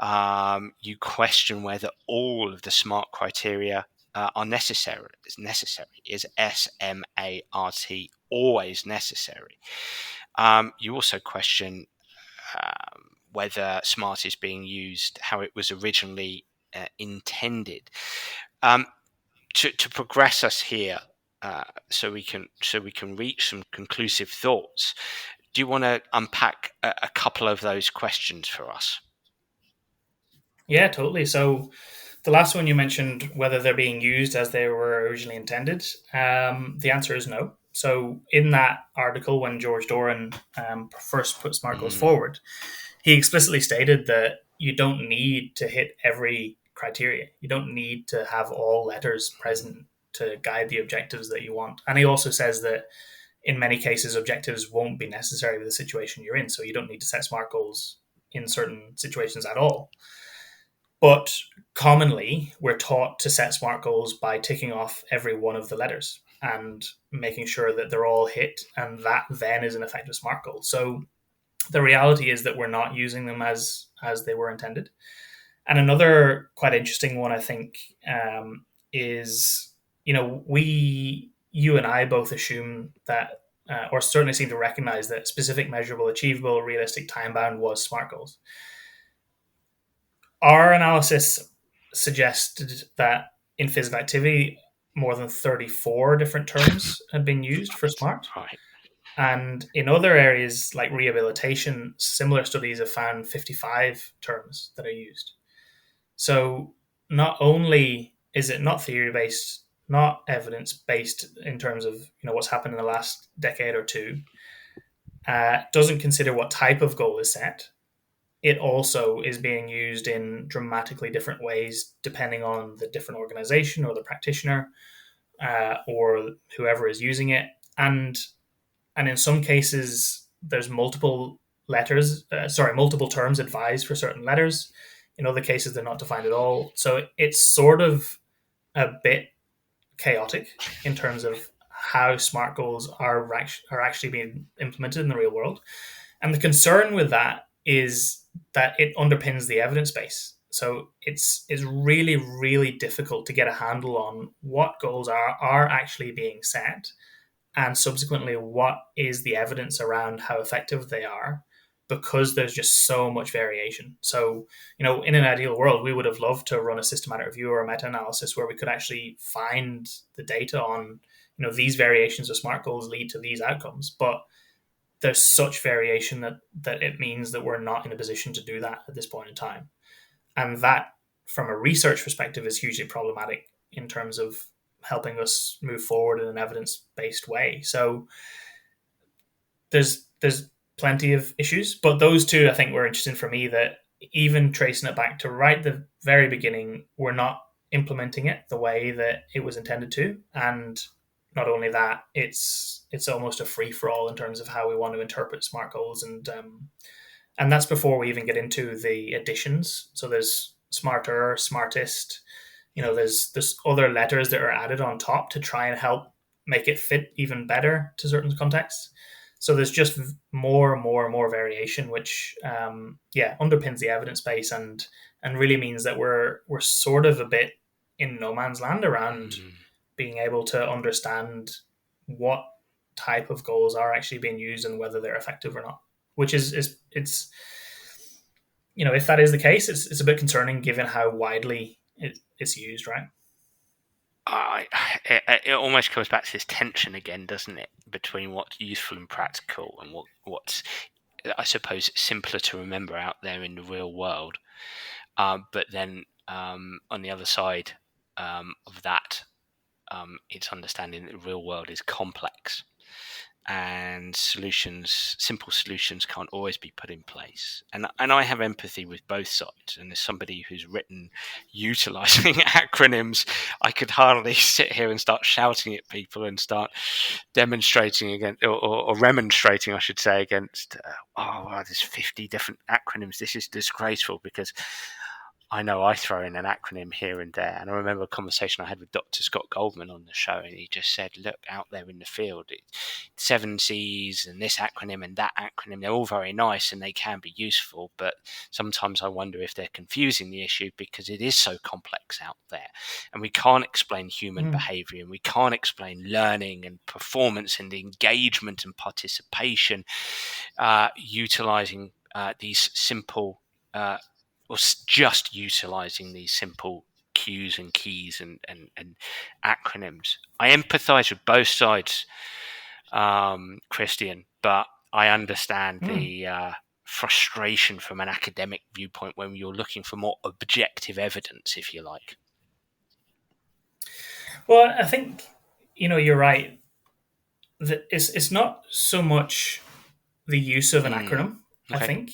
You question whether all of the SMART criteria are necessary. Is SMART always necessary? You also question whether SMART is being used how it was originally intended. To progress us here, so we can reach some conclusive thoughts. Do you want to unpack a couple of those questions for us?
Yeah, totally. So the last one you mentioned, whether they're being used as they were originally intended, the answer is no. So in that article, when George Doran first put SMART goals
Mm,
forward, he explicitly stated that you don't need to hit every criteria. You don't need to have all letters
mm,
present to guide the objectives that you want. And he also says that in many cases, objectives won't be necessary with the situation you're in. So you don't need to set SMART goals in certain situations at all. But commonly, we're taught to set SMART goals by ticking off every one of the letters and making sure that they're all hit. And that then is an effective SMART goal. So the reality is that we're not using them as they were intended. And another quite interesting one, I think, is you and I both assume that, or certainly seem to recognize that specific, measurable, achievable, realistic, time bound was SMART goals. Our analysis suggested that in physical activity, more than 34 different terms had been used for SMART.
right.
And in other areas like rehabilitation, similar studies have found 55 terms that are used. So not only is it not theory based, not evidence based in terms of what's happened in the last decade or two, doesn't consider what type of goal is set. It also is being used in dramatically different ways depending on the different organization or the practitioner or whoever is using it, and in some cases there's multiple terms advised for certain letters. In other cases they're not defined at all, so it's sort of a bit chaotic in terms of how smart goals are actually being implemented in the real world. And the concern with that is that it underpins the evidence base. So it's really, really difficult to get a handle on what goals are actually being set, and subsequently what is the evidence around how effective they are, because there's just so much variation. So in an ideal world we would have loved to run a systematic review or a meta-analysis where we could actually find the data on these variations of smart goals lead to these outcomes, but there's such variation that it means that we're not in a position to do that at this point in time. And that, from a research perspective, is hugely problematic in terms of helping us move forward in an evidence-based way. So there's plenty of issues, but those two I think were interesting for me, that even tracing it back to right the very beginning, we're not implementing it the way that it was intended to. And not only that, it's almost a free for all in terms of how we want to interpret smart goals, and that's before we even get into the additions. So there's smarter, smartest. There's other letters that are added on top to try and help make it fit even better to certain contexts. So there's just more and more and more variation, which underpins the evidence base, and really means that we're sort of a bit in no man's land around
Mm.
being able to understand what type of goals are actually being used and whether they're effective or not. Which is it's if that is the case, it's a bit concerning given how widely it's used, right?
I, it almost comes back to this tension again, doesn't it, between what's useful and practical and what's, I suppose, simpler to remember out there in the real world. But then on the other side of that, it's understanding that the real world is complex, and simple solutions can't always be put in place. And I have empathy with both sides. And as somebody who's written utilizing acronyms, I could hardly sit here and start shouting at people and start demonstrating against, or remonstrating, I should say, against, there's 50 different acronyms. This is disgraceful, because I know I throw in an acronym here and there. And I remember a conversation I had with Dr. Scott Goldman on the show, and he just said, look, out there in the field, 7Cs and this acronym and that acronym, they're all very nice and they can be useful, but sometimes I wonder if they're confusing the issue, because it is so complex out there. And we can't explain human behavior, and we can't explain learning and performance and engagement and participation utilizing these simple or just utilizing these simple cues and keys and acronyms. I empathize with both sides, Christian, but I understand
Mm.
the frustration from an academic viewpoint when you're looking for more objective evidence, if you like.
Well, I think you're right. It's not so much the use of an
Mm,
acronym. I
okay.
think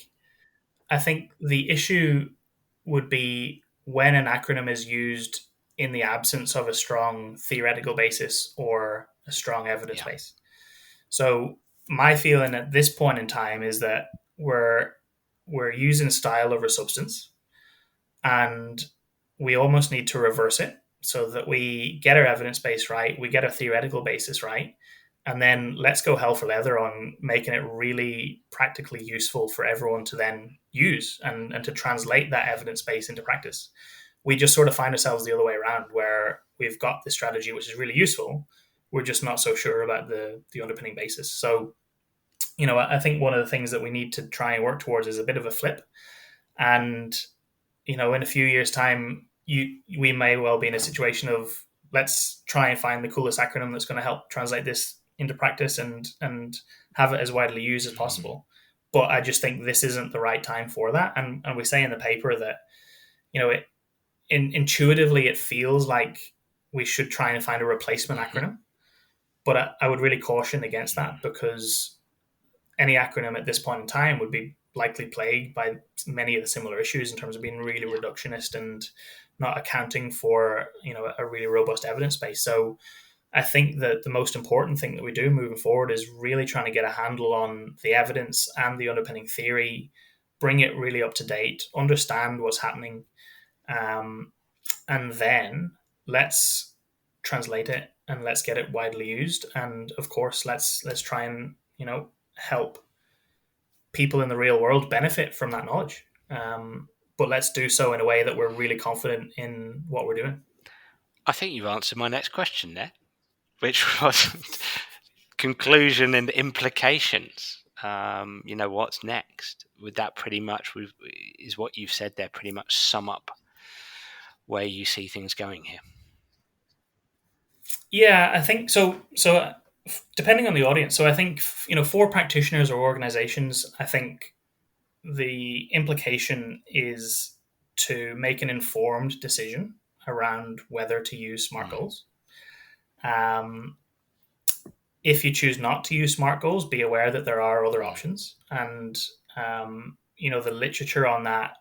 I think the issue would be when an acronym is used in the absence of a strong theoretical basis or a strong evidence
Yeah.
base. So my feeling at this point in time is that we're we're using style over substance, and we almost need to reverse it so that we get our evidence base right, we get our theoretical basis right, and then let's go hell for leather on making it really practically useful for everyone to then use and to translate that evidence base into practice. We just sort of find ourselves the other way around where we've got this strategy which is really useful. We're just not so sure about the underpinning basis. So, I think one of the things that we need to try and work towards is a bit of a flip. And in a few years' time, we may well be in a situation of let's try and find the coolest acronym that's going to help translate this into practice and have it as widely used as
Mm,
possible. But I just think this isn't the right time for that. And we say in the paper that intuitively it feels like we should try and find a replacement
mhm,
acronym. But I would really caution against that
mm.
because any acronym at this point in time would be likely plagued by many of the similar issues in terms of being really
Yeah.
reductionist and not accounting for a really robust evidence base. So I think that the most important thing that we do moving forward is really trying to get a handle on the evidence and the underpinning theory, bring it really up to date, understand what's happening, um, and then let's translate it and let's get it widely used. And of course, let's try and help people in the real world benefit from that knowledge. But let's do so in a way that we're really confident in what we're doing.
I think you've answered my next question there, which was conclusion and implications. What's next? Would that pretty much is what you've said there pretty much sum up where you see things going here?
Yeah, I think so. Depending on the audience, so I think for practitioners or organizations, I think the implication is to make an informed decision around whether to use SMART
Mm,
goals. Um, if you choose not to use SMART goals, be aware that there are other
mm,
options, and the literature on that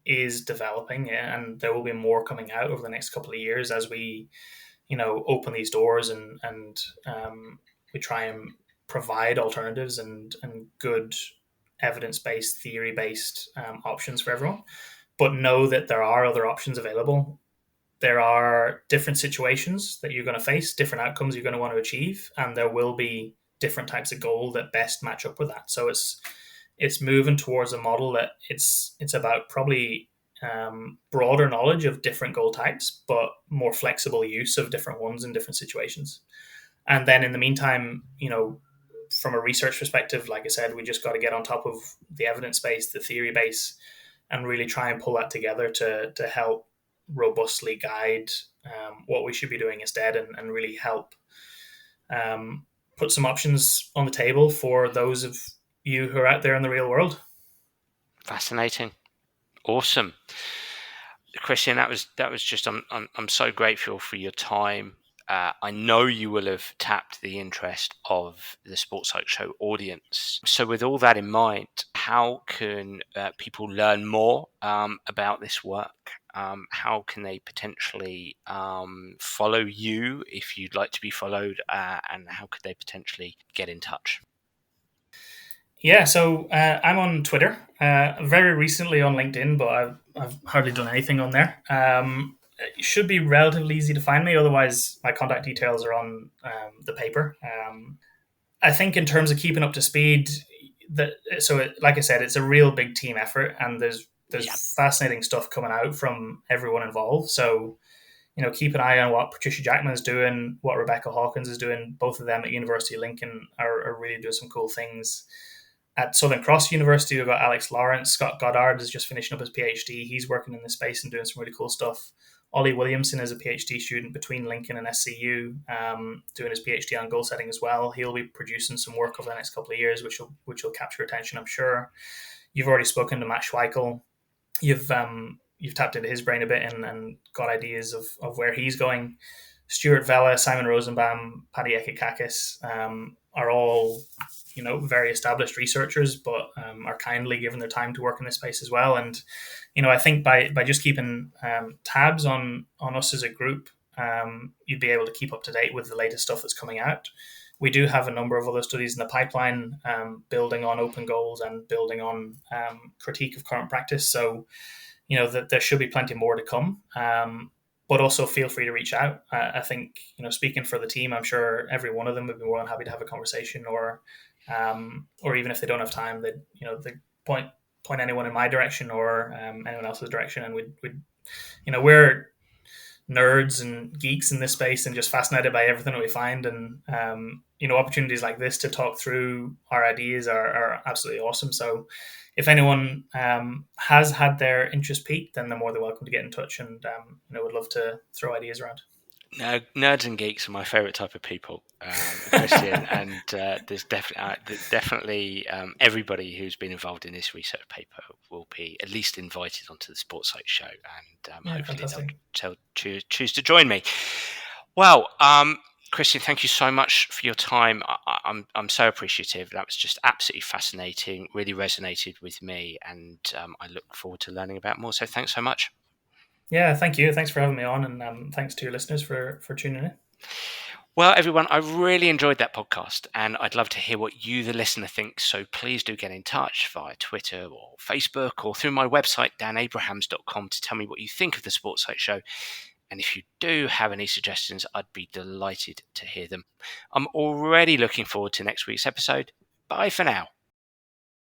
is developing, and there will be more coming out over the next couple of years as we open these doors and we try and provide alternatives and good evidence based, theory based options for everyone. But know that there are other options available. There are different situations that you're going to face, different outcomes you're going to want to achieve, and there will be different types of goal that best match up with that. So it's moving towards a model that it's about probably broader knowledge of different goal types, but more flexible use of different ones in different situations. And then in the meantime, from a research perspective, like I said, we just got to get on top of the evidence base, the theory base, and really try and pull that together to help robustly guide what we should be doing instead, and really help put some options on the table for those of you who are out there in the real world.
fascinating, awesome, Christian. That was just. I'm so grateful for your time. I know you will have tapped the interest of the Sports Psych Show audience. So, with all that in mind, how can people learn more about this work? How can they potentially follow you if you'd like to be followed? And how could they potentially get in touch?
Yeah, so I'm on Twitter, very recently on LinkedIn, but I've hardly done anything on there. It should be relatively easy to find me. Otherwise, my contact details are on the paper. I think in terms of keeping up to speed, like I said, it's a real big team effort, and
Yeah,
there's fascinating stuff coming out from everyone involved. So keep an eye on what Patricia Jackman is doing, what Rebecca Hawkins is doing. Both of them at University of Lincoln are really doing some cool things. At Southern Cross University, we've got Alex Lawrence. Scott Goddard is just finishing up his PhD. He's working in this space and doing some really cool stuff. Ollie Williamson is a PhD student between Lincoln and SCU, doing his PhD on goal setting as well. He'll be producing some work over the next couple of years, which will capture attention, I'm sure. You've already spoken to Matt Schweikel. You've tapped into his brain a bit and got ideas of where he's going. Stuart Vela, Simon Rosenbaum, Paddy Ekikakis are all very established researchers, but are kindly given their time to work in this space as well. And I think by just keeping tabs on us as a group, you'd be able to keep up to date with the latest stuff that's coming out. We do have a number of other studies in the pipeline, building on open goals and building on critique of current practice. So, that there should be plenty more to come. But also feel free to reach out. I think, speaking for the team, I'm sure every one of them would be more than happy to have a conversation, or even if they don't have time, they point anyone in my direction or anyone else's direction, and we're nerds and geeks in this space and just fascinated by everything that we find. And opportunities like this to talk through our ideas are absolutely awesome. So if anyone has had their interest piqued, then they're more than welcome to get in touch, and would love to throw ideas around.
No, nerds and geeks are my favourite type of people, Christian, and there's definitely everybody who's been involved in this research paper will be at least invited onto the Sports Site show, and hopefully
fantastic.
they'll choose to join me. Well, Christian, thank you so much for your time. I'm so appreciative. That was just absolutely fascinating, really resonated with me, and I look forward to learning about more. So thanks so much.
Yeah, thank you. Thanks for having me on, and thanks to your listeners for tuning in.
Well, everyone, I really enjoyed that podcast, and I'd love to hear what you, the listener, think. So please do get in touch via Twitter or Facebook or through my website, danabrahams.com, to tell me what you think of the Sports Site Show. And if you do have any suggestions, I'd be delighted to hear them. I'm already looking forward to next week's episode. Bye for now.